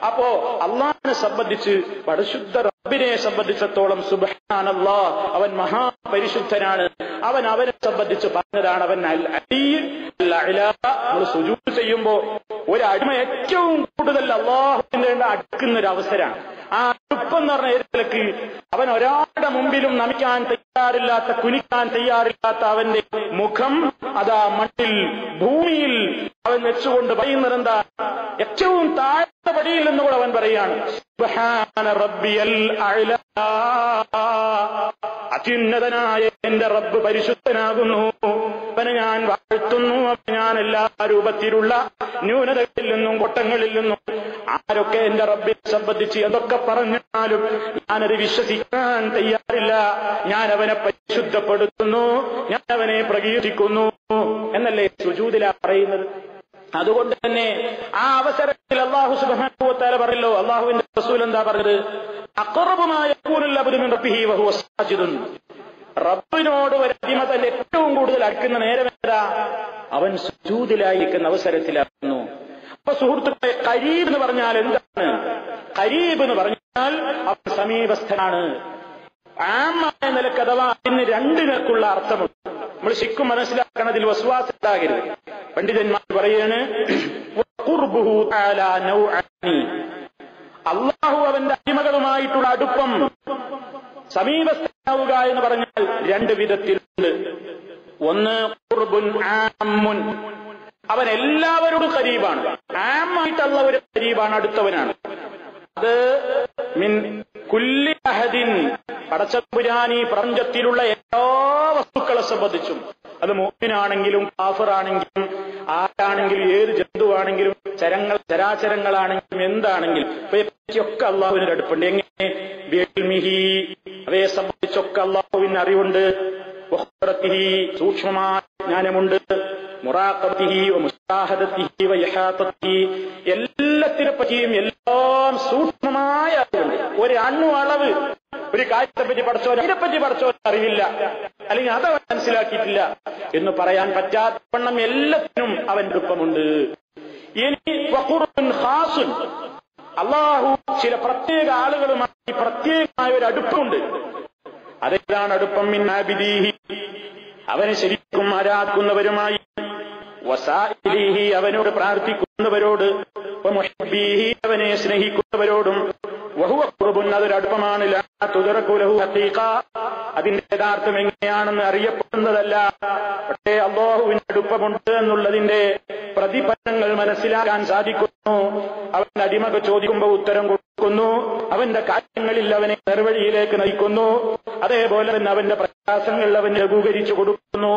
അപ്പോ അള്ളാഹിനെ സംബന്ധിച്ച് പരിശുദ്ധ റബ്ബിനെ സംബന്ധിച്ചിടത്തോളം സുബ്ഹാനല്ലാഹ്, അവൻ മഹാപരിശുദ്ധനാണ്. അവനെ സംബന്ധിച്ച് പറഞ്ഞതാണ് അവൻ നമ്മൾ സുജൂദ് ചെയ്യുമ്പോ ഒരു അടിമ ഏറ്റവും കൂടുതൽ അള്ളാഹുവിന്റെ അടുക്കുന്ന ഒരു അവസരമാണ്. ആ അടുപ്പെന്ന് പറഞ്ഞ ഏരിയയിലേക്ക് അവൻ ഒരാളുടെ മുമ്പിലും നമിക്കാൻ തയ്യാറില്ലാത്ത, കുനിക്കാൻ തയ്യാറില്ലാത്ത അവന്റെ മുഖം അതാ മണ്ണിൽ ഭൂമിയിൽ അവൻ വെച്ചുകൊണ്ട് പറയുന്നത് എന്താ? ഏറ്റവും താഴ്ന്ന പടിയിൽ നിന്നുകൂടെ അവൻ പറയാണ് സുബ്ഹാന റബ്ബിയൽ അഅ്ലാ, അത്യുന്നതനായ എന്റെ റബ്ബ് പരിശുദ്ധനാകുന്നു, അവനെ ഞാൻ വാഴ്ത്തുന്നു. ഞാൻ എല്ലാ രൂപത്തിലുള്ള ന്യൂനതകളിൽ നിന്നും കൊട്ടങ്ങളിൽ നിന്നും ആരൊക്കെ എന്റെ റബ്ബിനെ സംബന്ധിച്ച് എന്തൊക്കെ പറഞ്ഞാലും ഞാനത് വിശ്വസിക്കാൻ തയ്യാറില്ല. ഞാൻ അവനെ പരിശുദ്ധപ്പെടുത്തുന്നു, ഞാൻ അവനെ പ്രകീർത്തിക്കുന്നു എന്നല്ലേ സുജൂദിലാ പറയുന്നത്. അതുകൊണ്ട് തന്നെ ആ അവസരത്തിൽ അല്ലാഹു സുബ്ഹാനഹു വ തആല പറയല്ലോ, അല്ലാഹുവിന്റെ റസൂൽ എന്താ പറഞ്ഞത്? അഖറബു മാ യകൂനുൽ അബ്ദു മിൻ റബ്ബിഹി വഹുവ സാജിദുൻ. റബ്ബിനോട് ഒരു അടിമ തന്നെ ഏറ്റവും കൂടുതൽ അടുക്കുന്ന നേരം എന്താ? അവൻ സുജൂദിലായിരിക്കുന്ന അവസരത്തിലാകുന്നു. അപ്പൊ സുഹൃത്തുക്കളെ, ഖരീബ് എന്ന് പറഞ്ഞാൽ എന്താണ്? ഖരീബ് എന്ന് പറഞ്ഞാൽ അവൻ സമീപസ്ഥനാണ്. ആമായ നിലക്ക് അഥവാ അതിന് രണ്ട് നിലക്കുള്ള അർത്ഥമുണ്ട്. നമ്മൾ ശരിക്കും മനസ്സിലാക്കണതിൽ വസ്വാസ് ഉണ്ടാകരുത്. പണ്ഡിതന്മാർ പറയാണ് അള്ളാഹു അവന്റെ അടിമകളുമായിട്ടുള്ള അടുപ്പം, സമീപസ്ഥനാവുക എന്ന് പറഞ്ഞാൽ രണ്ട് വിധത്തിലുണ്ട്. ഒന്ന് ഖുർബുൻ ആമുൻ, അവൻ എല്ലാവരോടും ഖരീബാണ്. ആമായിട്ടുള്ള ഒരു ഖരീബാണ്, അടുത്തവനാണ്. അത് മിൻ കുല്ലി അഹദിൻ, പടച്ചതമ്പുരാനി പ്രപഞ്ചത്തിലുള്ള എല്ലാ വസ്തുക്കളെ സംബന്ധിച്ചും, അത് മുഅ്മിനാണെങ്കിലും കാഫിറാണെങ്കിലും ആരാണെങ്കിലും ഏത് ജന്തുവാണെങ്കിലും ചരാചരങ്ങളാണെങ്കിലും എന്താണെങ്കിലും ഇവയൊക്കെ അള്ളാഹുവിന് അടുപ്പുണ്ട്. എങ്ങനെ? ബിഇൽമിഹി, അവയെ സംബന്ധിച്ചൊക്കെ അള്ളാഹുവിന് അറിവുണ്ട്. വഖുദ്റതിഹി, സൂക്ഷ്മമായ ജ്ഞാനമുണ്ട്. മുറാഖബതിഹി വമുശാഹദതിഹി വഇഹാതതിഹി, എല്ലാത്തിനെ പറ്റിയും എല്ലാം സൂക്ഷ്മമായ അറിവുണ്ട്. ഒരു അണു അളവ് ഒരു കാര്യത്തെപ്പറ്റി പഠിച്ചവൻ അതിനെപ്പറ്റി പഠിച്ചവൻ അറിവില്ല, അല്ലെങ്കിൽ അതവൻ മനസ്സിലാക്കിയിട്ടില്ല എന്ന് പറയാൻ പറ്റാത്ത വണ്ണം എല്ലാത്തിനും അവന്റെ അടുപ്പമുണ്ട്. ഇനി വഖുർബുൻ ഖാസുൻ, അള്ളാഹു ചില പ്രത്യേക ആളുകളുമായി പ്രത്യേകമായ ഒരു അടുപ്പമുണ്ട്. അതേതാണ് അടുപ്പം? മിൻ ആബിദീഹി, അവനെ ശരിക്കും ആരാധിക്കുന്നവരുമായി, വസാഇലിഹി, അവനോട് പ്രാർത്ഥിക്കുന്നവരോട്, വമുഹിബ്ബീഹി, അവനെ സ്നേഹിക്കുന്നവരോടും, വഹുവ ഖുർബുൻ, അതൊരു അടുപ്പമാണ്. ലാ തുദ്റകു ലഹു ഹഖീഖ, അതിന്റെ യഥാർത്ഥം എങ്ങനെയാണെന്ന് അറിയപ്പെടുന്നതല്ല. പക്ഷേ അല്ലാഹുവിന്റെ അടുപ്പമുണ്ട് എന്നുള്ളതിന്റെ പ്രതിഫലങ്ങൾ മനസ്സിലാക്കാൻ സാധിക്കുന്നു. അവൻ അടിമകൾ ചോദിക്കുമ്പോൾ ഉത്തരം കൊടുക്കുന്നു, അവന്റെ കാര്യങ്ങളിൽ അവനെ നേർവഴിയിലേക്ക് നയിക്കുന്നു, അതേപോലെ തന്നെ അവന്റെ പ്രയാസങ്ങൾ അവന് ലഘൂകരിച്ചു കൊടുക്കുന്നു.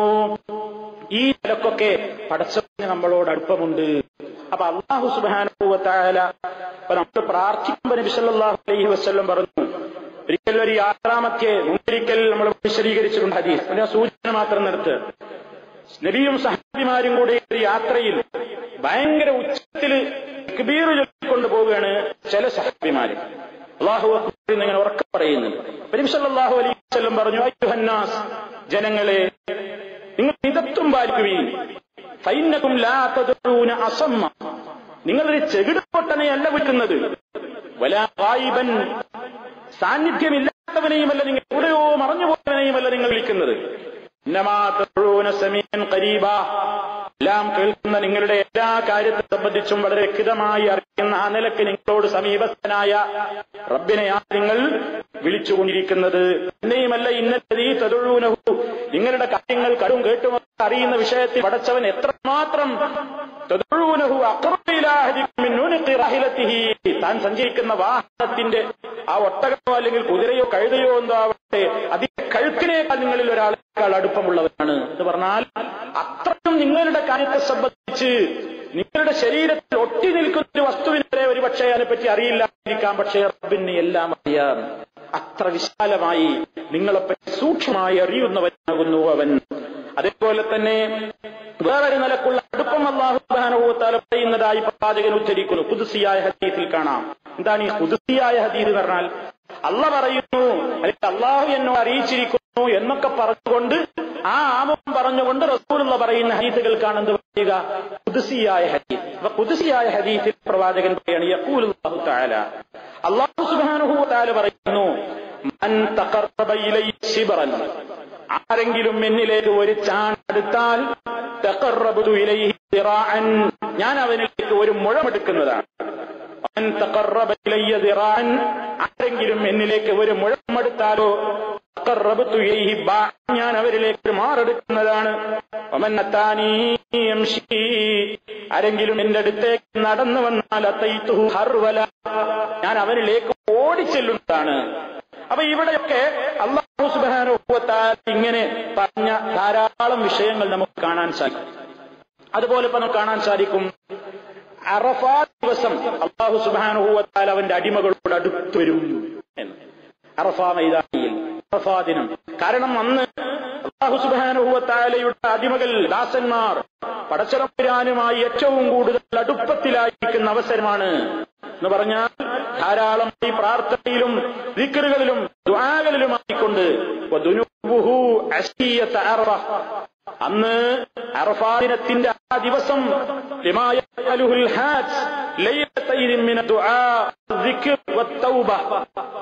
ഈ നിലക്കൊക്കെ പടച്ചവന് നമ്മളോട് അടുപ്പമുണ്ട്. അപ്പൊ അല്ലാഹു സുബ്ഹാനഹു വ തആല നമ്മൾ പ്രാർത്ഥിക്കുമ്പോൾ നബി സല്ലല്ലാഹു അലൈഹി വസല്ലം പറഞ്ഞു, ഒരിക്കൽ ഒരു യാത്രാമധ്യേ മുമ്പൊരിക്കൽ നമ്മൾ വിശദീകരിച്ചിട്ടുണ്ട് ഹദീസ്, അതിന്റെ സൂചന മാത്രം നിർത്ത്. നബിയും സഹാബിമാരും കൂടി ഒരു യാത്രയിൽ ഭയങ്കര ഉച്ചത്തിൽ തക്ബീർ ചൊല്ലിക്കൊണ്ട് പോവുകയാണ് ചില സഹാബിമാര്. അല്ലാഹു അക്ബർ എന്നിങ്ങനെ ഉറക്കെ പറയുന്നുണ്ട്. നബി സല്ലല്ലാഹു അലൈഹി വസല്ലം പറഞ്ഞു, അയ്യുഹന്നാസ്, ജനങ്ങളെ, നിങ്ങൾ മിതത്വം പാലിക്കുകയും, ഫൈന്നകും ലാ തദ്ഊന അസമ്മ, നിങ്ങളൊരു ചെകിടുപൊട്ടനെയല്ല വിളിക്കുന്നത്, വലാ ഗായിബൻ, സാന്നിധ്യമില്ലാത്തവനെയുമല്ല, നിങ്ങൾ എവിടെയോ മറഞ്ഞുപോയവനെയുമല്ല നിങ്ങൾ വിളിക്കുന്നത്, ഇന്നമാ തദ്ഊന സമീഅൻ ഖരീബാ, എല്ലാം കേൾക്കുന്ന, നിങ്ങളുടെ എല്ലാ കാര്യത്തെ സംബന്ധിച്ചും വളരെ വ്യക്തമായി അറിയുന്ന ആ നിലയ്ക്ക് നിങ്ങളോട് സമീപസ്ഥനായ റബ്ബിനെയാണ് നിങ്ങൾ വിളിച്ചുകൊണ്ടിരിക്കുന്നത്. എന്നെയുമല്ല ഇന്നലീ തദ്ഊനഹു, നിങ്ങളുടെ കാര്യങ്ങൾ കടും കേട്ടും അറിയുന്ന വിഷയത്തിൽ പടച്ചവൻ എത്രമാത്രം തദ്ഊനഹു അഖറബു ഇലാ അഹദികും മിൻ ഉനുഖി റഹിലതിഹി, താൻ സഞ്ചരിക്കുന്ന വാഹനത്തിന്റെ ആ ഒട്ടകമോ അല്ലെങ്കിൽ കുതിരയോ കഴുതയോ എന്തോ ആവട്ടെ, അതിന്റെ കഴുത്തിനേക്കാൾ നിങ്ങളിൽ ഒരാളേക്കാൾ അടുപ്പമുള്ളവരാണ് എന്ന് പറഞ്ഞാൽ, അത്രയും നിങ്ങളുടെ കാര്യത്തെ സംബന്ധിച്ച് നിങ്ങളുടെ ശരീരത്തിൽ ഒട്ടി നിൽക്കുന്ന ഒരു വസ്തുവിനെ വരെ ഒരുപക്ഷെ അതിനെപ്പറ്റി അറിയില്ലാതിരിക്കാം, പക്ഷേ റബ്ബിന് എല്ലാം അറിയാം. അത്ര വിശാലമായി നിങ്ങളെപ്പറ്റി സൂക്ഷ്മമായി അറിയുന്നവനാകുന്നു അവൻ. അതേപോലെ തന്നെ വേറൊരു നിലക്കുള്ള അടുപ്പം അല്ലാഹു സുബ്ഹാനഹു വ തആല പറയുന്നതായി പ്രവാചകൻ ഉദ്ധരിക്കുന്നു. ഖുദ്സിയായ ഹദീസിൽ കാണാം. എന്താണ് ഈ ഖുദ്സിയായ ഹദീസ് എന്ന് പറഞ്ഞാൽ? അല്ലാഹ് പറയുന്നു, അല്ലെങ്കിൽ അല്ലാഹു എന്നോട് അറിയിച്ചിരിക്കുന്നു എന്നൊക്കെ പറഞ്ഞുകൊണ്ട് ആ ആമുഖം പറഞ്ഞുകൊണ്ട് റസൂലുള്ള പറയുന്ന ഹദീസുകൾക്കാണ് എന്ത് പറയുക? ഖുദ്സിയായ ഹദീസ്. അപ്പൊ ഖുദ്സിയായ ഹദീസിൽ പ്രവാചകൻ പറയാണ്, യഖൂലുല്ലാഹു തആല, അല്ലാഹു സുബ്ഹാനഹു വ തആല പറയുന്നു, മൻ തഖറബ ഇലൈഹി ശിബ്റൻ, ആരെങ്കിലും എന്നിലേക്ക് ഒരു ചാൺ അടുത്താൽ, തഖറബതു ഇലൈഹി ദിറാഅൻ, ഞാൻ അവനിലേക്ക് ഒരു മുഴമെടുക്കുന്നതാണ്. മൻ തഖറബ ഇലയ്യ ദിറാഅൻ, ആരെങ്കിലും എന്നിലേക്ക് ഒരു മുഴമെടുത്താലോ, തഖറബതു ഇലൈഹി ബാഅൻ, ഞാൻ അവരിലേക്ക് മാറെടുക്കുന്നതാണ്. വമൻ അതാനി യംശി, ആരെങ്കിലും എന്റെ അടുത്തേക്ക് നടന്നു വന്നാൽ അതൈതുഹു ഹർവല, ഞാൻ അവനിലേക്ക് ഓടിച്ചെല്ലുന്നതാണ്. അപ്പൊ ഇവിടെയൊക്കെ അല്ലാഹു സുബ്ഹാനഹു വ തആല ഇങ്ങനെ പറഞ്ഞ ധാരാളം വിഷയങ്ങൾ നമുക്ക് കാണാൻ സാധിക്കും. അതുപോലെ ഇപ്പൊ നമുക്ക് കാണാൻ സാധിക്കും, അറഫാ ദിവസം അല്ലാഹു സുബ്ഹാനഹു വ തആല അവന്റെ അടിമകളോട് അടുത്തു വരും എന്ന്. അറഫാ മൈതാനിയിൽ അറഫാ ദിനം. കാരണം അന്ന് അല്ലാഹു സുബ്ഹാനഹു വ തആലയുടെ അടിമകൾ, ദാസന്മാർ പടച്ചതമ്പുരാനുമായി ഏറ്റവും കൂടുതൽ അടുപ്പത്തിലായിരിക്കുന്ന അവസരമാണ് എന്ന് പറഞ്ഞാൽ ധാരാളമായി പ്രാർത്ഥനയിലും ദിക്റുകളിലും ദുആകളിലുമായിക്കൊണ്ട് അന്ന് അറഫാ ദിനത്തിന്റെ ആ ദിവസം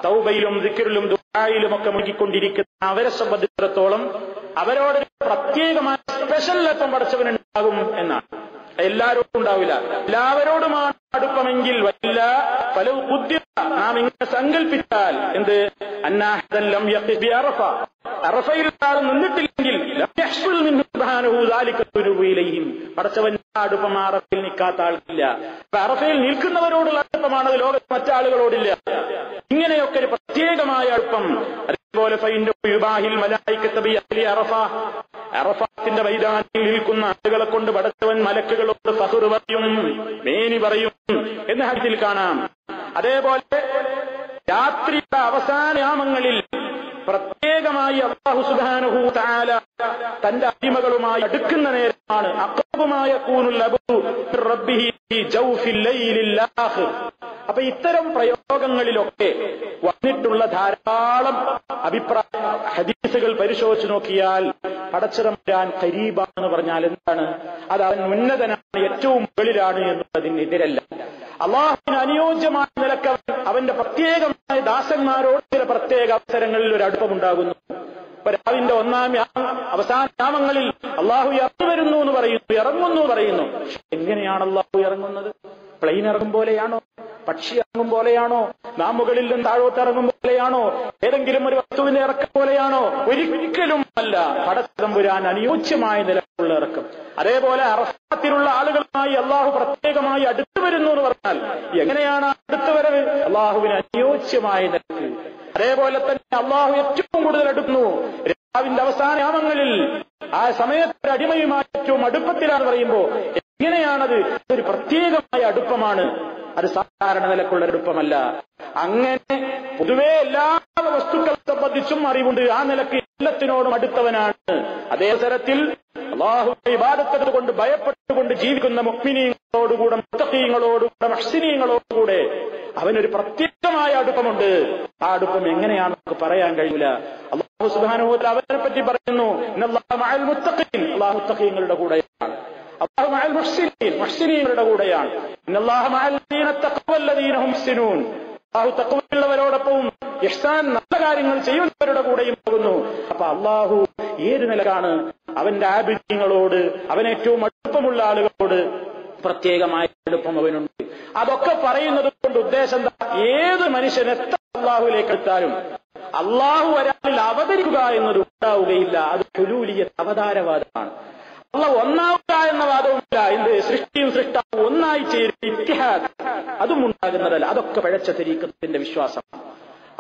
തൗബയിലും ദിക്റിലും ദുആയിലും ഒക്കെ മുഴുകിക്കൊണ്ടിരിക്കുന്ന അവരെ സംബന്ധിച്ചിടത്തോളം അവരോട് പ്രത്യേകമായ സ്പെഷ്യൽ അല്പം പടച്ചവനുണ്ടാകും എന്നാണ്. എല്ലാവരോടും ഉണ്ടാവില്ല, എല്ലാവരോടുമാണ് അടുപ്പമെങ്കിൽ വല്ല ഫലൗ ഖുദ്ദിറ, നാം ഇങ്ങനെ സങ്കല്പിച്ചാൽ എന്ത്, അന്നഹദൻ ലം യഖിഫ് ബി അറഫ, അറഫയിൽ ആൾ നിന്നിട്ടില്ലെങ്കിൽ ലം യഹ്സുൽ മിൻഹു സുബ്ഹാനഹു ദാലിക തുനൂബു ഇലൈഹിം, പടച്ചവന്റെ അടുപ്പം അറഫയിൽ നിൽക്കാത്ത ആൾക്കില്ല. അറഫയിൽ നിൽക്കുന്നവരോടുള്ള അടുപ്പമാണത്, ലോകത്ത് മറ്റാളുകളോടില്ല. ഇങ്ങനെയൊക്കെ ഒരു പ്രത്യേകമായ അടുപ്പം. അതേപോലെ അറഫാത്തിന്റെ മൈതാനിൽ നിൽക്കുന്ന ആളുകളെ കൊണ്ട് പടച്ചവൻ മലക്കുകളോട് ഫഖ്ർ പറയും, മേനി പറയും എന്ന് ഹദീസിൽ കാണാം. അതേപോലെ രാത്രിയുടെ അവസാന യാമങ്ങളിൽ പ്രത്യേകമായി അല്ലാഹു സുബ്ഹാനഹു വ തആല തന്റെ അടിമകളുമായി അടുക്കുന്ന നേരമാണ് അഖ്റബുമായ ഖൂനുൽ അബ്ദു റബ്ബിഹി ഫീ ജൗഫിൽ ലൈലിൽ ആഖിർ. അപ്പൊ ഇത്തരം പ്രയോഗങ്ങളിലൊക്കെ വന്നിട്ടുള്ള ധാരാളം അഭിപ്രായ ഹദീസുകൾ പരിശോധിച്ചു നോക്കിയാൽ പടച്ചതമ്പുരാൻ ഖരീബാണെന്ന് പറഞ്ഞാൽ എന്താണ്? അത് അവൻ ഉന്നതനാണ്, ഏറ്റവും മുകളിലാണ് എന്നുള്ളതിനെതിരല്ല. അള്ളാഹുവിന് അനുയോജ്യമായ നിലക്ക് അവന്റെ പ്രത്യേകമായ ദാസന്മാരോട് ചില പ്രത്യേക അവസരങ്ങളിൽ ഒരു അടുപ്പമുണ്ടാകുന്നു. ഇപ്പൊ രാവിന്റെ ഒന്നാം അവസാന യാമങ്ങളിൽ അള്ളാഹു ഇറങ്ങി വരുന്നു എന്ന് പറയുന്നു, ഇറങ്ങുന്നു പറയുന്നു. എങ്ങനെയാണ് അള്ളാഹു ഇറങ്ങുന്നത്? പ്ലെയിൻ ഇറങ്ങും പോലെയാണോ? പക്ഷി ഇറങ്ങും പോലെയാണോ? നാം മുകളിൽ നിന്ന് താഴോട്ട് ഇറങ്ങും പോലെയാണോ? ഏതെങ്കിലും ഒരു വസ്തുവിന്റെ ഇറക്കം പോലെയാണോ? ഒരിക്കലും അല്ല. പടച്ചതമ്പുരാൻ അനുയോജ്യമായ നിലക്കുള്ള ഇറക്കം. അതേപോലെ അറഫാത്തിലുള്ള ആളുകളുമായി അള്ളാഹു പ്രത്യേകമായി അടുത്തു വരുന്നു എന്ന് പറഞ്ഞാൽ എങ്ങനെയാണ് അടുത്തു വരവ്? അള്ളാഹുവിന് അനുയോജ്യമായ നിലക്ക്. അതേപോലെ തന്നെ അള്ളാഹു ഏറ്റവും കൂടുതൽ അടുക്കുന്നു രാവിന്റെ അവസാന യാമങ്ങളിൽ. ആ സമയത്ത് അടിമയുമായി ഏറ്റവും അടുപ്പത്തിലാണ് പറയുമ്പോ എങ്ങനെയാണത്? ഒരു പ്രത്യേകമായ അടുപ്പമാണ്, അത് സാധാരണ നിലക്കുള്ള അടുപ്പമല്ല. അങ്ങനെ പൊതുവെ എല്ലാ വസ്തുക്കളെ സംബന്ധിച്ചും അറിവുണ്ട്, ആ നിലക്ക് എല്ലാത്തിനോടും അടുത്തവനാണ്. അതേ തരത്തിൽ അല്ലാഹുവിന്റെ ഇബാദത്ത് കൊണ്ട് ഭയപ്പെട്ടുകൊണ്ട് ജീവിക്കുന്ന മുഅ്മിനീങ്ങളോടുകൂടെ, മുത്തഖീങ്ങളോടുകൂടെ, മുഹ്സിനീങ്ങളോടുകൂടെ അവനൊരു പ്രത്യേകമായ അടുപ്പമുണ്ട്. ആ അടുപ്പം എങ്ങനെയാണ് നമുക്ക് പറയാൻ കഴിയില്ല. അല്ലാഹു സുബ്ഹാനഹു വ തആല അവനെ പറ്റി പറയുന്നു, ഇന്നല്ലാഹ മഅൽ മുത്തഖീൻ, അല്ലാഹു മുത്തഖീങ്ങളുടെ കൂടെയാണ്. അല്ലാഹു മഅൽ മുഹ്സിനീൻ, മുഹ്സിനീങ്ങളുടെ കൂടെയാണ്. ഇന്നല്ലാഹ മഅൽ ലദീന തഖവ വല്ലദീന ഹും മുഹ്സിനൂൻ, അല്ലാഹു തഖ്വയുള്ളവരോടൊപ്പവും ഇഹ്സാൻ നല്ല കാര്യങ്ങൾ ചെയ്യുന്നവരുടെ കൂടെയും പോകുന്നു. അപ്പൊ അല്ലാഹു ഏത് നിലക്കാണ് അവന്റെ ആബിദീങ്ങളോട്, അവനേറ്റവും അടുപ്പമുള്ള ആളുകളോട് പ്രത്യേകമായ അടുപ്പം അവനുണ്ട്. അതൊക്കെ പറയുന്നത് കൊണ്ട് ഉദ്ദേശം എന്താ? ഏത് മനുഷ്യൻ എത്ര അല്ലാഹുവിലേക്ക് എത്താനും അല്ലാഹു ഒരാളിൽ അവതരിക്കുക എന്നത് ഉണ്ടാവുകയില്ല. അത് ഹുലൂലിയത്ത്, അവതാരവാദമാണ്. അല്ലാഹു ഒന്നാവുക എന്ന വാദവുമില്ല. എന്ത് സൃഷ്ടിയും സൃഷ്ടാവും ഒന്നായി ചേരും ഇത്തിഹാദ്, അതും ഉണ്ടാകുന്നതല്ല. അതൊക്കെ പിഴച്ച തരീഖത്തിന്റെ വിശ്വാസം.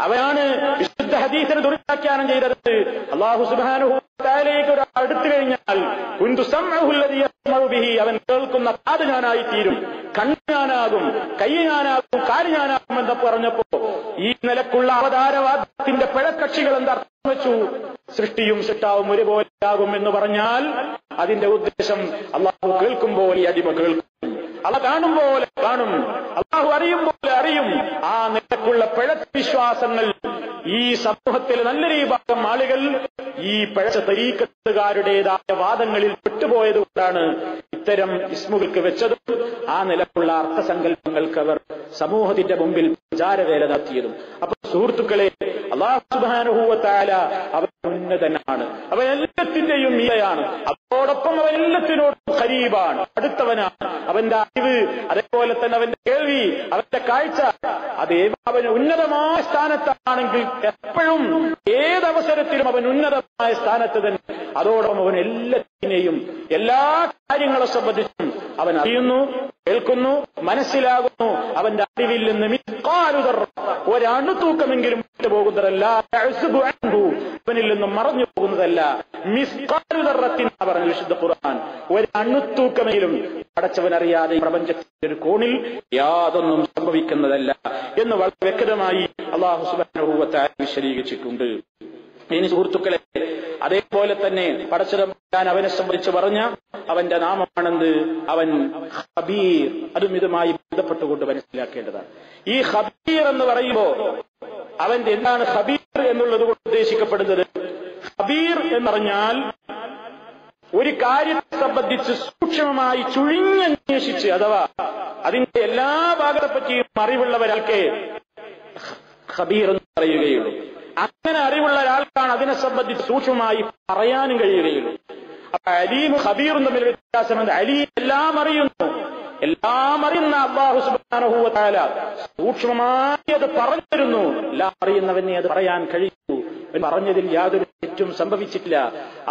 അവനാണ് വിശുദ്ധ ഹദീസിനെ ദുർവ്യാഖ്യാനം ചെയ്തത്. അല്ലാഹു സുബ്ഹാനഹു വ തആലയിലേക്ക് ഒരാൾ അടുത്തു കഴിഞ്ഞാൽ കുന്തു സമഉഹു അല്ലദീ യസ്മഉ ബിഹി, അവൻ കേൾക്കുന്ന കാത് ഞാനായി തീരും, കണ്ണ് ഞാനാകും, കൈ ഞാനാകും, കാല് ഞാനാകും എന്ന് പറഞ്ഞപ്പോ ഈ നിലക്കുള്ള അവതാരവാദത്തിന്റെ പിഴക്കക്ഷികൾ എന്താ അർത്ഥം വെച്ചു? സൃഷ്ടിയും സൃഷ്ടാവും ഒരുപോലെയാകും എന്ന് പറഞ്ഞാൽ അതിന്റെ ഉദ്ദേശം അള്ളാഹു കേൾക്കുമ്പോൾ ഈ അടിമ കേൾക്കും, അള്ളാഹു കാണും പോലെ കാണും, അള്ളാഹു അറിയും പോലെ അറിയും. ആ നിലക്കുള്ള പിഴച്ച വിശ്വാസങ്ങൾ ഈ സമൂഹത്തിലെ നല്ലൊരു വിഭാഗം ആളുകൾ ഈ പിഴച്ച തരീഖത്തുകാരുടേതായ വാദങ്ങളിൽ പെട്ടുപോയതുകൊണ്ടാണ് ഇത്തരം ഇസ്മുകൾക്ക് വെച്ചതും ആ നിലക്കുള്ള അർത്ഥസങ്കല്പങ്ങൾക്ക് അവർ സമൂഹത്തിന്റെ മുമ്പിൽ പ്രചാരവേല നടത്തിയതും. അപ്പൊ സുഹൃത്തുക്കളെ, അല്ലാഹു സുബ്ഹാനഹു വ തആല അവൻ ഉന്നതനാണ്, അവൻ എല്ലാത്തിന്റെയും മീതയാണ്, അതോടൊപ്പം അവൻ എല്ലാത്തിനോടും ഖരീബാണ്, അടുത്തവനാണ്. അവന്റെ അറിവ്, അതേപോലെ തന്നെ അവന്റെ കേൾവി, അവന്റെ കാഴ്ച, അത് അവന് ഉന്നതമായ സ്ഥാനത്താണെങ്കിൽ എപ്പോഴും ഏതവസരത്തിലും അവൻ ഉന്നതമായ സ്ഥാനത്ത് തന്നെ. അതോടൊപ്പം അവൻ എല്ലാത്തിനെയും എല്ലാ കാര്യങ്ങളെ സംബന്ധിച്ചും അവൻ അറിയുന്നു, കേൾക്കുന്നു, മനസ്സിലാകുന്നു. അവന്റെ അറിവിൽ നിന്ന് മിസ്ഖാലു ദർറ, ഒരണുതൂക്കമെങ്കിലും വിട്ടുപോകുന്നതല്ല, അവനിൽ നിന്നും മറഞ്ഞു പോകുന്നതല്ല. മിസ്ഖാലു ദർറത്തിൻ പറഞ്ഞു വിശുദ്ധ ഖുർആൻ. ഒരണുതൂക്കമെങ്കിലും പടച്ചവനറിയാതെ പ്രപഞ്ചത്തിന്റെ ഒരു കോണിൽ യാതൊന്നും സംഭവിക്കുന്നതല്ല എന്ന് വളരെ വ്യക്തമായി അല്ലാഹു സുബ്ഹാനഹു വ തആല വിശദീകരിച്ചിട്ടുണ്ട്. ഇനി സുഹൃത്തുക്കളെ, അതേപോലെ തന്നെ പടച്ചതമ്പുരാൻ അവനെ സംബന്ധിച്ച് പറഞ്ഞ അവന്റെ നാമമാണെന്ത്? അവൻ ഖബീർ. അതും ഇതുമായി ബന്ധപ്പെട്ടുകൊണ്ട് മനസ്സിലാക്കേണ്ടതാണ്. ഈ ഖബീർ എന്ന് പറയുമ്പോൾ അവന്റെ എന്താണ് ഖബീർ എന്നുള്ളത് കൊണ്ട് ഉദ്ദേശിക്കപ്പെടുന്നത്? ഖബീർ എന്ന് പറഞ്ഞാൽ ഒരു കാര്യത്തെ സംബന്ധിച്ച് സൂക്ഷ്മമായി ചുഴിഞ്ഞന്വേഷിച്ച്, അഥവാ അതിന്റെ എല്ലാ ഭാഗത്തെപ്പറ്റിയും അറിവുള്ളവരാൾക്ക് ഖബീർ എന്ന് പറയുകയുള്ളൂ. അങ്ങനെ അറിവുള്ള ഒരാൾക്കാണ് അതിനെ സംബന്ധിച്ച് സൂക്ഷ്മമായി പറയാനും കഴിയുകയുള്ളൂ. അപ്പൊ അലീമും ഖബീറും തമ്മിൽ വ്യത്യാസമുണ്ട്. അലീം എല്ലാം അറിയുന്നു, എല്ലാം അറിയുന്ന അല്ലാഹു സുബ്ഹാനഹു വ തആല സൂക്ഷ്മമായി അത് പറഞ്ഞു തരുന്നു. എല്ലാം അറിയുന്നവനെ അത് പറയാൻ കഴിയൂ, പറഞ്ഞതിൽ യാതൊരു തെറ്റും സംഭവിച്ചിട്ടില്ല.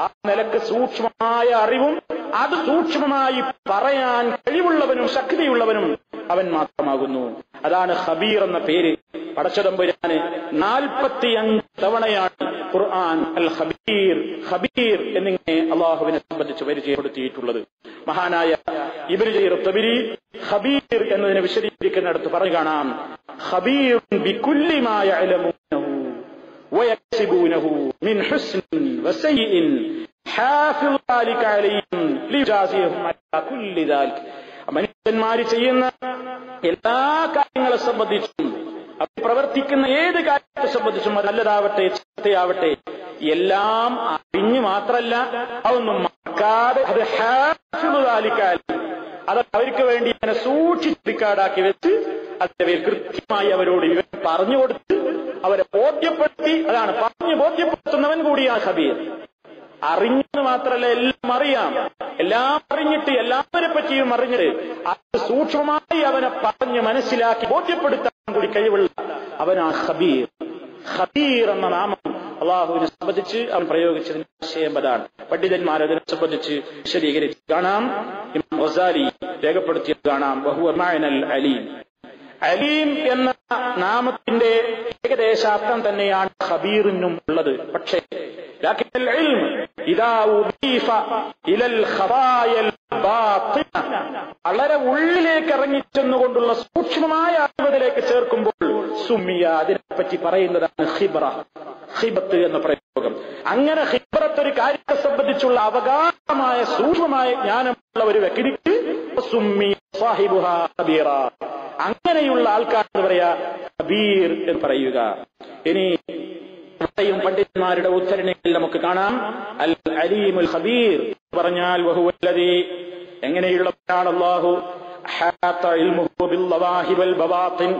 ആ നിലക്ക് സൂക്ഷ്മമായ അറിവും അത് സൂക്ഷ്മമായി പറയാൻ കഴിവുള്ളവനും ശക്തിയുള്ളവനും അവൻ മാത്രമാകുന്നു. അതാണ് ഖബീർ എന്ന പേര്. പടച്ചതമ്പുരാന് 45 തവണയാണ് ഖുർആൻ അൽ ഖബീർ ഖബീർ എന്നിങ്ങനെ അള്ളാഹുവിനെ സംബന്ധിച്ച് പരിചയപ്പെടുത്തിയിട്ടുള്ളത്. മഹാനായ ഇബ്നു ജരീർ തബരി ഖബീർ എന്നതിനെ വിശദീകരിക്കുന്നിടത്ത് പറഞ്ഞു കാണാം, ഖബീറുൻ ബികുല്ലി മാ യഅലമൂനഹു വയക്സിബൂനഹു മിൻ ഹുസ്നിൻ വസയ്യിൻ ഹാഫിളു ദാലിക അലൈഹിം ലിജാസിയഹും അലാ കുല്ലി ദാലിക. മനുഷ്യന്മാർ ചെയ്യുന്ന എല്ലാ കാര്യങ്ങളെ സംബന്ധിച്ചും, അവർ പ്രവർത്തിക്കുന്ന ഏത് കാര്യത്തെ സംബന്ധിച്ചും, അത് നല്ലതാവട്ടെ ചീത്തയാവട്ടെ, എല്ലാം അറിഞ്ഞു മാത്രമല്ല അതൊന്നും മറക്കാതെ അത് ഹാഫിളു ദാലിക അലൈഹിം, അത് അവർക്ക് വേണ്ടി അങ്ങനെ സൂക്ഷിച്ച് റിക്കാർഡാക്കി വെച്ച് അതിന്റെ കൃത്യമായി അവരോട് വിവരം പറഞ്ഞു കൊടുത്ത് അവരെ ബോധ്യപ്പെടുത്തി. അതാണ് പറഞ്ഞു ബോധ്യപ്പെടുത്തുന്നവൻ കൂടിയാണ് ഖബീർ. അറിഞ്ഞത് മാത്രമല്ല, എല്ലാം അറിയാം, എല്ലാം അറിഞ്ഞിട്ട് എല്ലാവരെ പറ്റിയും അറിഞ്ഞിട്ട് അത് സൂക്ഷ്മമായി അവനെ പറഞ്ഞ് മനസ്സിലാക്കി ബോധ്യപ്പെടുത്താൻ കൂടി കഴിവുള്ള അവനാണ് ഖബീർ. ഖബീർ എന്ന നാമം അള്ളാഹുവിനെ സംബന്ധിച്ച് അവൻ പ്രയോഗിച്ചതിന് ആശയം അതാണ്. പണ്ഡിതന്മാർ അതിനെ സംബന്ധിച്ച് വിശദീകരിച്ച് കാണാം. ഇമാം ഗസാലി രേഖപ്പെടുത്തിയത് കാണാം, വഹുവ മഅനൽ അലീം. അലീം എന്ന നാമത്തിന്റെ ഏകദേശാർത്ഥം തന്നെയാണ് ഖബീറിനും ഉള്ളത്. പക്ഷേ വളരെ ഉള്ളിലേക്ക് ഇറങ്ങിച്ചെന്നുകൊണ്ടുള്ള സൂക്ഷ്മമായ അറിവിലേക്ക് ചേർക്കുമ്പോൾ സുമിയ അതിനെപ്പറ്റി പറയുന്നതാണ് ഖിബ്റ, ഖിബത്ത് എന്ന പ്രയോഗം. അങ്ങനെ ഖിബ്റത്ത് ഒരു കാര്യത്തെ സംബന്ധിച്ചുള്ള അവഗാഹമായ സൂക്ഷ്മമായ ജ്ഞാനമുള്ള ഒരു വ്യക്തിക്ക് സുമിയ സാഹിബുഹാ ഖബീറ, അങ്ങനെയുള്ള ആൾക്കാരെന്ന് പറയാ ഖബീർ എന്ന് പറയുക. ഇനി പണ്ഡിതന്മാരുടെ ഉദ്ധരണികളിൽ നമുക്ക് കാണാം, അൽ അലീമുൽ ഖബീർ പറഞ്ഞാൽ വഹുവല്ലദീ, എങ്ങനെയുള്ളവരാണ് അല്ലാഹു, അഹാത ഇൽമുഹു ബിൽ ലവാഹി വൽ ബവാത്തിൻ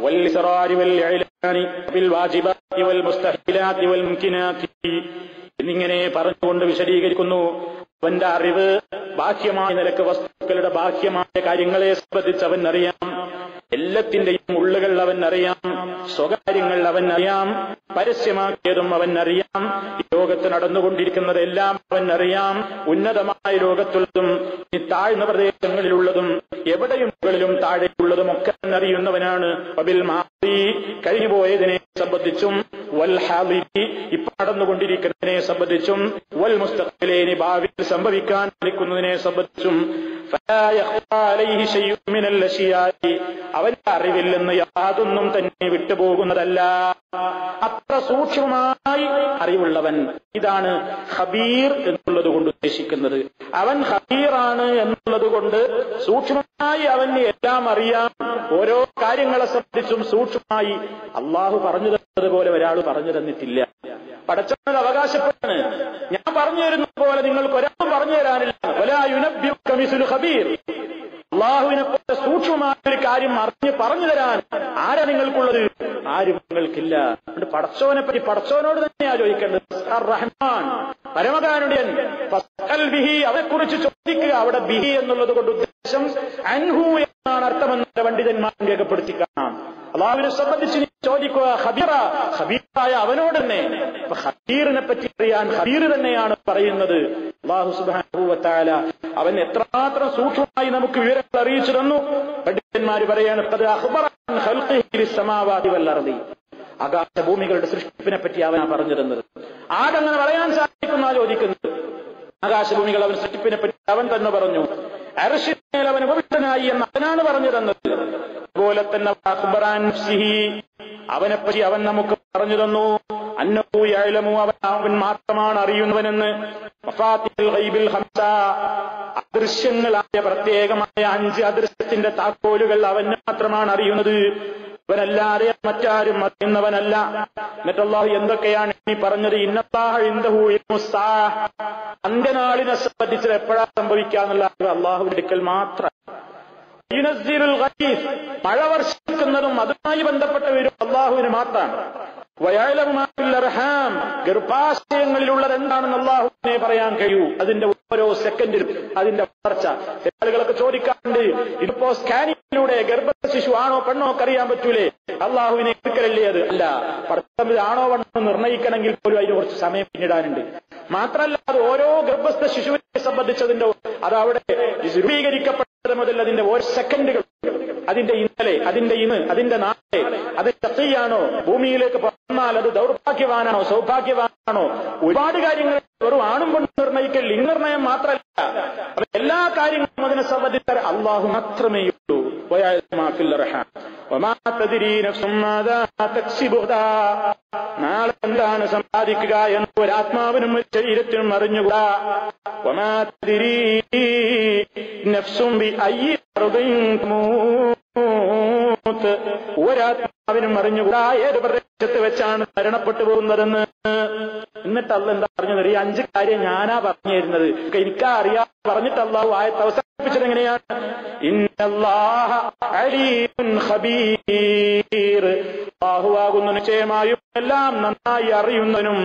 വൽ ഇസ്റാരി വൽ ഇഅ്ലാനി ബിൽ വാജിബാതി വൽ മുസ്തഹിലാത്തി വൽ മുംകിനാതി എന്നിങ്ങനെ പറഞ്ഞുകൊണ്ട് വിശദീകരിക്കുന്നു. അവന്റെ അറിവ് ബാഹ്യമായ നിലക്ക് വസ്തുക്കളുടെ ബാഹ്യമായ കാര്യങ്ങളെ സംബന്ധിച്ച് അവൻ അറിയാം, എല്ലാത്തിന്റെയും ഉള്ളുകൾ അവൻ അറിയാം, സ്വകാര്യങ്ങൾ അവൻ അറിയാം, പരസ്യമാക്കിയതും അവൻ അറിയാം, ലോകത്ത് നടന്നുകൊണ്ടിരിക്കുന്നതെല്ലാം അവൻ അറിയാം, ഉന്നതമായ ലോകത്തുള്ളതും താഴ്ന്ന പ്രദേശങ്ങളിലുള്ളതും എവിടെയും മുകളിലും താഴെയുള്ളതും ഒക്കെ അറിയുന്നവനാണ്. വബിൽ മാദി, കഴിഞ്ഞുപോയതിനെ സംബന്ധിച്ചും, വൽ ഹാദിരി, ഇപ്പൊ നടന്നുകൊണ്ടിരിക്കുന്നതിനെ സംബന്ധിച്ചും, വൽ മുസ്തഖ്ബിലൈനി, ഭാവിയിൽ സംഭവിക്കാൻ നിൽക്കുന്നതിനെ സംബന്ധിച്ചും, അവന്റെ അറിവിൽ നിന്ന് യാതൊന്നും തന്നെ വിട്ടുപോകുന്നതല്ല. അത്ര സൂക്ഷ്മമായി അറിവുള്ളവൻ. ഇതാണ് ഖബീർ എന്നുള്ളത് കൊണ്ട് ഉദ്ദേശിക്കുന്നത്. അവൻ ഖബീറാണ് എന്നുള്ളത് കൊണ്ട് സൂക്ഷ്മമായി അവന് എല്ലാം അറിയാം. ഓരോ കാര്യങ്ങളെ സംബന്ധിച്ചും സൂക്ഷ്മമായി അള്ളാഹു പറഞ്ഞു തന്നതുപോലെ ഒരാൾ പറഞ്ഞു തന്നിട്ടില്ല. പടച്ചവൻ അവകാശപ്പെട്ടാണ്, ഞാൻ പറഞ്ഞു തരുന്നത് പോലെ നിങ്ങൾക്ക് ഒരാളും പറഞ്ഞു തരാനില്ല. വലാ യുനബ്ബിഉക മിസ്ലു ഖബീർ. അള്ളാഹുവിനെ പോലെ സൂക്ഷ്മമായ ഒരു കാര്യം അറിഞ്ഞ് പറഞ്ഞു തരാൻ ആരാ നിങ്ങൾക്കുള്ളത്? ആരും നിങ്ങൾക്കില്ല. പടച്ചവനെ പറ്റി പടച്ചവനോട് തന്നെയാ ചോദിക്കേണ്ടത്. റഹ്മാൻ, പരമകാരുണ്യൻ. അവനെക്കുറിച്ച് ചോദിക്കുക. അവിടെ ബിഹി എന്നുള്ളത് കൊണ്ട് ഉദ്ദേശം അൻഹു എന്നാണ് അർത്ഥമെന്ന് പണ്ഡിതന്മാർ രേഖപ്പെടുത്തി കാണാം. അള്ളാഹുവിനെ സംബന്ധിച്ച് ചോദിക്കുക ഖബീറ, ഖബീറായ അവനോട് തന്നെ. ഖബീറിനെ പറ്റി അറിയാൻ ഖബീർ തന്നെയാണ് പറയുന്നത്. അല്ലാഹു സുബ്ഹാനഹു വ തആല അവൻ എത്രമാത്രം സൂക്ഷ്മമായി നമുക്ക് വിവരങ്ങൾ അറിയിച്ചു തന്നു. പണ്ഡിതന്മാർ പറയാണ്, ഖദ് അഖ്ബറ അൻ ഖൽഖിഹി ലിസ്സമാവാതി വൽ അർദി. ആകാശഭൂമികളുടെ സൃഷ്ടിപ്പിനെ പറ്റി അവനാ പറഞ്ഞു തന്നത്. ആരങ്ങനെ പറയാൻ സാധിക്കുന്ന ചോദിക്കുന്നത്? ആകാശഭൂമികൾ അവൻ സൃഷ്ടിപ്പിനെ പറ്റി അവൻ തന്നെ പറഞ്ഞു. അർശിന്മേൽ അവൻ ഉപവിഷ്ടനായി എന്ന് അവനാണ് പറഞ്ഞു തന്നത്. അതുപോലെ തന്നെ അവനെപ്പറ്റി അവൻ നമുക്ക് പറഞ്ഞു തന്നു. അന്നഹു യഅലമു, അവൻ മാത്രമാണ് അറിയുന്നവനെന്ന്. മഫാത്തിഹുൽ ഗൈബിൽ ഖംസ, അദൃശ്യങ്ങളായ പ്രത്യേകമായ 5 അദൃശ്യത്തിന്റെ താക്കോലുകൾ അവൻ മാത്രമാണ് അറിയുന്നത്. അവനല്ലാതെ മറ്റാരും അറിയുന്നവനല്ല. എന്നിട്ട് അല്ലാഹു എന്തൊക്കെയാണ് ഈ പറഞ്ഞത്? ഇന്നല്ലാഹ ഇൻദഹു ഇൽമുസ് സാഅ, അന്ത്യനാളിനെ സംബന്ധിച്ച് എപ്പോഴാ സംഭവിക്കാന്നുള്ള അല്ലാഹുവിന്റെ അടുക്കൽ മാത്രം. യുനസ്സിലുൽ ഗൈസ്, മഴ വർഷിക്കുന്നതും അതുമായി ബന്ധപ്പെട്ട വരും അല്ലാഹുവിന് മാത്രമാണ്. വയഅലമു മാ ഫിൽ അർഹാം, ഗർഭാശയങ്ങളിലുള്ളത് എന്താണെന്ന് അല്ലാഹുവിനെ പറയാൻ കഴിയൂ. അതിന്റെ ഓരോ സെക്കൻഡിലും അതിന്റെ വളർച്ച. ആളുകളൊക്കെ ചോദിക്കാറുണ്ട്, ഇതിപ്പോ സ്കാനിങ്ങിലൂടെ ഗർഭസ്ഥ ശിശു ആണോ പെണ്ണോ ഒക്കെ അറിയാൻ പറ്റൂലേ? അല്ലാഹുവിനെ എടുക്കലല്ലേ അത്? അല്ല, പടച്ചവൻ ആണോ പെണ്ണോ നിർണ്ണയിക്കണമെങ്കിൽ പോലും അതിന് കുറച്ച് സമയം പിന്നിടാനുണ്ട്. മാത്രമല്ല, അത് ഓരോ ഗർഭസ്ഥ ശിശുവിനെ സംബന്ധിച്ചതിന്റെ അത് അവിടെ രൂപീകരിക്കപ്പെട്ടത് മുതൽ അതിന്റെ ഓരോ സെക്കൻഡുകൾ, അതിന്റെ ഇന്നലെ, അതിന്റെ ഇന്ന്, അതിന്റെ നാളെ, അത് ശക്തിയാണോ, ഭൂമിയിലേക്ക് പറഞ്ഞാൽ അത് ദൗർഭാഗ്യവാനാണോ സൗഭാഗ്യവാനാണോ, ഒരുപാട് കാര്യങ്ങൾ വെറും ആണും കൊണ്ട് നിർണ്ണയിക്കൽ ലിംഗനിർണ്ണയം മാത്രമല്ല, എല്ലാ കാര്യങ്ങളും അതിനെ സംബന്ധിച്ച അള്ളാഹു മാത്രമേ ഉള്ളൂ. നാളെ എന്താണ് സമ്പാദിക്കുക എന്ന് ഒരാത്മാവിനും ഒരു ശരീരത്തിനും അറിഞ്ഞുകൂടാ. ഒരാത്മാവിനും അറിഞ്ഞുകൂടാ ഏത് പ്രദേശത്ത് വെച്ചാണ് മരണപ്പെട്ടു പോകുന്നതെന്ന്. എന്നിട്ട് അള്ളാഹു എന്താ പറഞ്ഞത്? ഈ 5 കാര്യം ഞാനാ പറഞ്ഞു തരുന്നത്, എനിക്കാ അറിയാതെ പറഞ്ഞിട്ട് അള്ളാഹു ആയത്ത് അവസാനിപ്പിച്ചത് എങ്ങനെയാണ്? ഇന്നല്ലാഹ അലീമുൻ ഖബീർ, അല്ലാഹുവാകുന്നു നിശ്ചയമായും എല്ലാം നന്നായി അറിയുന്നവനും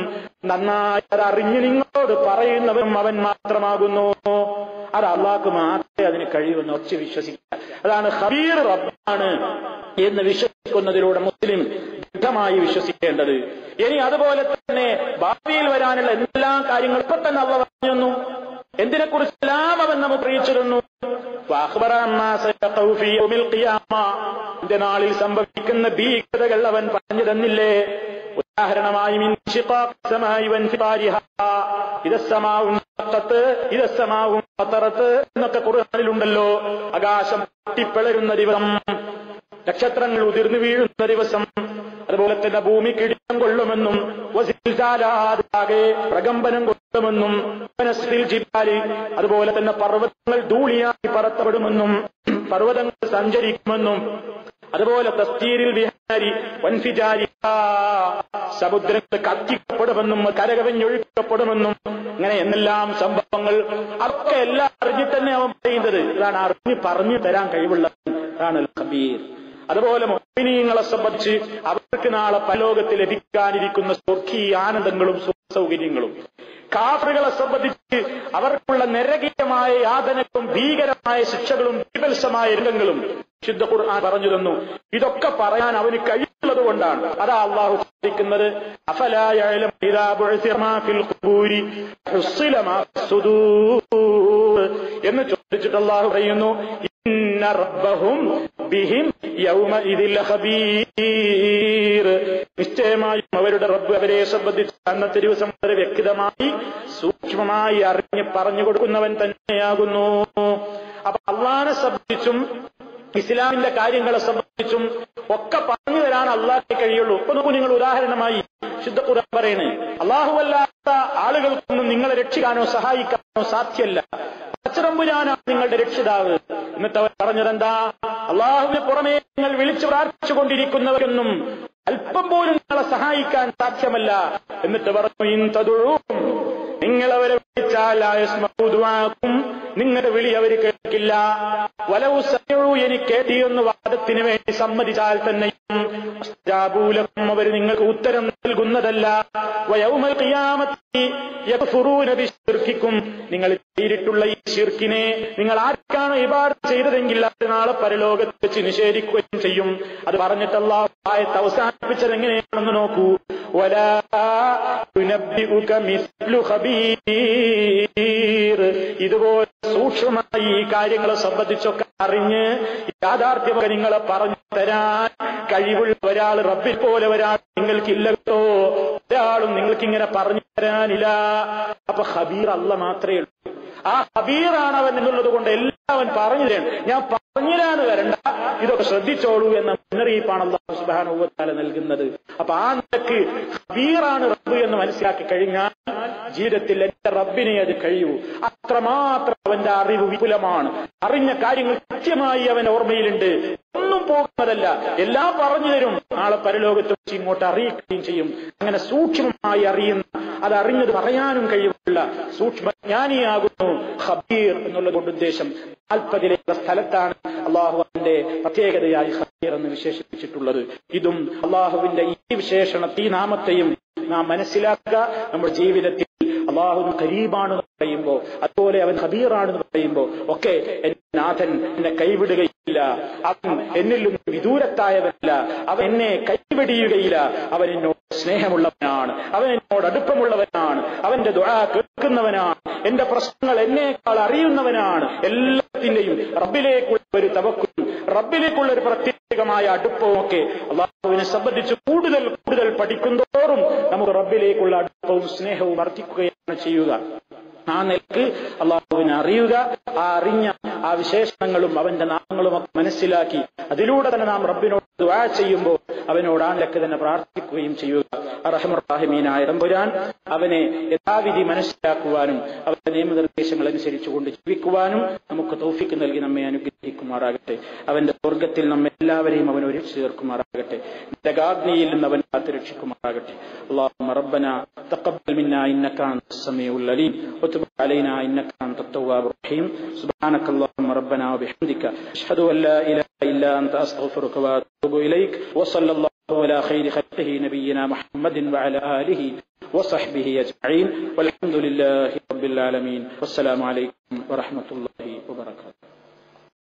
നന്നായി അത് അറിഞ്ഞ് നിങ്ങളോട് പറയുന്നവനും അവൻ മാത്രമാകുന്നു. അത് അള്ളാഹ്ക്ക് മാത്രമേ അതിന് കഴിയുമെന്ന് ഉറച്ച് വിശ്വസിക്കുക. അതാണ് ഖബീർ റബ്ബാണ് എന്ന് വിശ്വസിക്കുന്നതിലൂടെ മുസ്ലിം ദൃഢമായി വിശ്വസിക്കേണ്ടത്. ഇനി അതുപോലെ തന്നെ ഭാവിയിൽ വരാനുള്ള എല്ലാ കാര്യങ്ങളും ഇപ്പൊ തന്നെ അള്ളാഹ് പറഞ്ഞു. എന്തിനെക്കുറിച്ചെല്ലാം അവൻ നമുക്ക് അറിയിച്ചിരുന്നു. നാളിൽ സംഭവിക്കുന്ന ഭീകരതകൾ അവൻ പറഞ്ഞു തന്നില്ലേ? ഉദാഹരണമായി എന്നൊക്കെ ഖുർആനിലുണ്ടല്ലോ. ആകാശം പൊട്ടിപ്പിളരുന്ന ദിവസം, നക്ഷത്രങ്ങൾ ഉതിർന്നു വീഴുന്ന ദിവസം, അതുപോലെ തന്നെ ഭൂമിക്ക് ഇടിയം കൊള്ളുമെന്നും ആകെ പ്രകമ്പനം കൊള്ളുമെന്നും അതുപോലെ തന്നെ പർവ്വതങ്ങൾ ധൂളിയായി പറത്തപ്പെടുമെന്നും പർവ്വതങ്ങൾ സഞ്ചരിക്കുമെന്നും അതുപോലെ തസ്തീരിൽ വിഹാരി വൻഫിജാരി, സമുദ്രങ്ങൾ കത്തിക്കപ്പെടുമെന്നും കരകവിഞ്ഞൊഴുക്കപ്പെടുമെന്നും ഇങ്ങനെ എന്നെല്ലാം സംഭവങ്ങൾ അതൊക്കെ എല്ലാം അറിഞ്ഞു തന്നെ അവൻ പറയുന്നത്. ഇതാണ് അറിഞ്ഞ് പറഞ്ഞു തരാൻ കഴിവുള്ള അതാണ് ഖബീർ. അതുപോലെ മുഅ്മിനീങ്ങളെ സംബന്ധിച്ച് അവർക്ക് നാളെ പരലോകത്ത് ലഭിക്കാനിരിക്കുന്ന സ്വർഗീയ ആനന്ദങ്ങളും സൗകര്യങ്ങളും, കാഫിറുകളെ സംബന്ധിച്ച് അവർക്കുള്ള നരകീയമായ യാതനകളും ഭീകരമായ ശിക്ഷകളും ബീഭത്സമായ രംഗങ്ങളും വിശുദ്ധ ഖുർആൻ പറഞ്ഞു തന്നു. ഇതൊക്കെ പറയാൻ അവന് കഴിയുള്ളത് കൊണ്ടാണ്. അതാ അള്ളാഹു ചോദിക്കുന്നത്, അഫലാ യഅലമു ഇദാ ബുഇസിറ മാ ഫിൽ ഖുബൂരി ഹുസ്സില മാ ഫിസ്സുദൂർ എന്ന് ചോദിച്ചിട്ട് അള്ളാഹു പറയുന്നു, ഇന്ന റബ്ബഹും ബിഹിം യൗമഇദിൽ ഖബീർ, നിശ്ചയമായും അവരുടെ റബ്ബ് അവരെ സംബന്ധിച്ച് അന്നത്തെ ദിവസം വളരെ വ്യക്തമായി സൂക്ഷ്മമായി അറിഞ്ഞ് പറഞ്ഞു കൊടുക്കുന്നവൻ തന്നെയാകുന്നു. അപ്പൊ അള്ളാഹിനെ സംബന്ധിച്ചും ഇസ്ലാമിന്റെ കാര്യങ്ങളെ സംബന്ധിച്ചും സംബന്ധിച്ചും ഒക്കെ പറഞ്ഞു തരാൻ അള്ളാഹ്ക്കേ കഴിയുള്ളൂ. ഇപ്പൊ നോക്കൂ, നിങ്ങൾ ഉദാഹരണമായി ശുദ്ധ ഖുർആൻ പറയണേ, അല്ലാഹുവല്ലാത്ത ആളുകൾക്കൊന്നും നിങ്ങളെ രക്ഷിക്കാനോ സഹായിക്കാനോ സാധ്യമല്ല, പടച്ചതമ്പുരാനാണ് നിങ്ങളുടെ രക്ഷിതാവ്. എന്നിട്ട് അവർ പറഞ്ഞതെന്താ? അള്ളാഹുവിന് പുറമേ നിങ്ങൾ വിളിച്ചു പ്രാർത്ഥിച്ചുകൊണ്ടിരിക്കുന്നവരൊന്നും അല്പം പോലും നിങ്ങളെ സഹായിക്കാൻ സാധ്യമല്ല. എന്നിട്ട് പറഞ്ഞു, ഇൻ തദുഊ, നിങ്ങളവരെ വിളിച്ചാൽ ലാ യസ്മഊ ദുആക്കും, നിങ്ങളുടെ വിളി അവർ കേൾക്കില്ല. വലൗ സമിഉ, എനിക്ക് കേട്ടിയെന്ന് വാദത്തിന് വേണ്ടി സമ്മതിച്ചാൽ തന്നെയും അസ്തജാബൂലക്കും, അവർ നിങ്ങൾക്ക് ഉത്തരം നൽകുന്നതല്ല. വയൗമൽ ഖിയാമത്തി യക്ഫുറൂന ബിശിർക്കിക്കും, നിങ്ങൾ ചെയ്തിട്ടുള്ള ഈ ശിർക്കിനെ നിങ്ങൾ ആർക്കാണോ ഇബാദത്ത് ചെയ്തതെങ്കിൽ അത് നാളെ പരലോകത്ത് വെച്ച് നിഷേധിക്കുകയും ചെയ്യും. അത് പറഞ്ഞിട്ട് അല്ലാഹു ആയത്ത് അവസാനിപ്പിച്ചത് എങ്ങനെയാണെന്ന് നോക്കൂ. വലാ യുനബ്ബിഉക മിസ്ലു ഖബീർ, ഇതുപോലെ സൂക്ഷ്മമായി ഈ കാര്യങ്ങളെ സംബന്ധിച്ചൊക്കെ അറിഞ്ഞ് യാഥാർത്ഥ്യമൊക്കെ നിങ്ങളെ പറഞ്ഞു തരാൻ കഴിവുള്ള ഒരാൾ, റബ്ബിൽ പോലെ ഒരാൾ നിങ്ങൾക്കില്ലല്ലോ. ഒരാളും നിങ്ങൾക്കിങ്ങനെ പറഞ്ഞു തരാനില്ല. അപ്പൊ ഖബീർ അല്ലാഹ് മാത്രമേ ഉള്ളൂ. ആ ഖബീറാണ് അവൻ എന്നുള്ളത് കൊണ്ട് എല്ലാവൻ പറഞ്ഞു തരണം. ഞാൻ പറഞ്ഞില്ലാന്ന് വരണ്ട, ഇതൊക്കെ ശ്രദ്ധിച്ചോളൂ എന്ന മുന്നറിയിപ്പാണ് അല്ലാഹു സുബ്ഹാനഹു വ തആല നൽകുന്നത്. അപ്പൊ ആ നിലക്ക് ഖബീറാണ് റബ്ബ് എന്ന് മനസ്സിലാക്കി കഴിഞ്ഞാൽ ജീവിതത്തിൽ എന്റെ റബ്ബിനെ അത് കഴിയൂ. അത്രമാത്രം അവന്റെ അറിവ് വിപുലമാണ്. അറിഞ്ഞ കാര്യങ്ങൾ കൃത്യമായി അവൻ ഓർമ്മയിലുണ്ട്. ഒന്നും പോകുന്നതല്ല, എല്ലാം പറഞ്ഞു തരും. നാളെ പരലോകത്ത് വെച്ച് ഇങ്ങോട്ട് അറിയിക്കുകയും ചെയ്യും. അങ്ങനെ സൂക്ഷ്മമായി അറിയുന്ന, അത് അറിഞ്ഞത് പറയാനും കഴിവുള്ള സൂക്ഷ്മജ്ഞാനിയാകുന്നു ഖബീർ എന്നുള്ളത് കൊണ്ട് ഉദ്ദേശം. 40 സ്ഥലത്താണ് അള്ളാഹുവിന്റെ പ്രത്യേകതയായി ഖബീർ എന്ന് വിശേഷിപ്പിച്ചിട്ടുള്ളത്. ഇതും അള്ളാഹുവിന്റെ ഈ വിശേഷണത്തെ, ഈ നാമത്തെയും നാം മനസ്സിലാക്കുക. നമ്മുടെ ജീവിതത്തിൽ അള്ളാഹു ഖരീബാണെന്ന് പറയുമ്പോ, അതുപോലെ അവൻ ഖബീറാണെന്ന് പറയുമ്പോ ഒക്കെ നാഥൻ എന്നെ കൈവിടുകയില്ല, അവൻ എന്നിൽ നിന്ന് വിദൂരത്തായവനല്ല, അവൻ എന്നെ കൈവെടിയുകയില്ല, അവൻ എന്നോട് സ്നേഹമുള്ളവനാണ്, അവൻ എന്നോട് അടുപ്പമുള്ളവനാണ്, അവന്റെ ദുആ കേൾക്കുന്നവനാണ്, എന്റെ പ്രശ്നങ്ങൾ എന്നേക്കാൾ അറിയുന്നവനാണ്. എല്ലാത്തിന്റെയും റബ്ബിലേക്കുള്ള ഒരു തവക്കുലും റബ്ബിലേക്കുള്ള ഒരു പ്രത്യേകമായ അടുപ്പവും ഒക്കെ അള്ളാഹുവിനെ സംബന്ധിച്ച് കൂടുതൽ കൂടുതൽ പഠിക്കുന്തോറും നമുക്ക് റബ്ബിലേക്കുള്ള അടുപ്പവും സ്നേഹവും വർദ്ധിക്കുകയാണ് ചെയ്യുക. ആ നിലക്ക് അള്ളാഹുവിനെ അറിയുക. ആ അറിഞ്ഞ ആ വിശേഷണങ്ങളും അവന്റെ നാമങ്ങളും ഒക്കെ മനസ്സിലാക്കി അതിലൂടെ തന്നെ നാം റബ്ബിനോട് ദുആ ചെയ്യുമ്പോൾ അവനോട് ആ നിലക്ക് തന്നെ പ്രാർത്ഥിക്കുകയും ചെയ്യുക. അർഹമർ റഹീമീനായ തമ്പുരാൻ അവനെ യഥാവിധി മനസ്സിലാക്കുവാനും അവന്റെ നിയമനിർദ്ദേശങ്ങൾ അനുസരിച്ചുകൊണ്ട് ജീവിക്കുവാനും നമുക്ക് തൗഫീഖ് നൽകി നമ്മെ അനുഗ്രഹിക്കുമാറാകട്ടെ. അവന്റെ സ്വർഗ്ഗത്തിൽ നമ്മെ എല്ലാവരെയും അവൻ ഒരുമിച്ച് ചേർക്കുമാറാകട്ടെ. നരകാഗ്നിയിൽ നിന്ന് അവൻ കാത്തുരക്ഷിക്കുമാറാകട്ടെ. അല്ലാഹുമ്മ റബ്ബനാ തഖബ്ബൽ മിന്നാ ഇന്നക അൻതസ് സമീഉൽ അലീം വതുബ് അലൈനാ ഇന്നക അൻതത് തവ്വാബുർ റഹീം. സുബ്ഹാനകല്ലാഹുമ്മ റബ്ബനാ വബിഹംദിക അഷ്ഹദു അൻ ലാ ഇലാഹ ഇല്ലാ അൻത അസ്തഗ്ഫിറുക വഅതൂബു ഇലൈക്. വസല്ലല്ലാഹു അലാ ഖൈരി ഖൽഖിഹി നബിയ്യിനാ മുഹമ്മദിൻ വഅലാ ആലിഹി വസഹ്ബിഹി അജ്മഈൻ വൽഹംദുലില്ലാഹി റബ്ബിൽ ആലമീൻ. വസ്സലാമു അലൈക്കും വറഹ്മത്തുള്ളാഹി വബറകാതുഹു.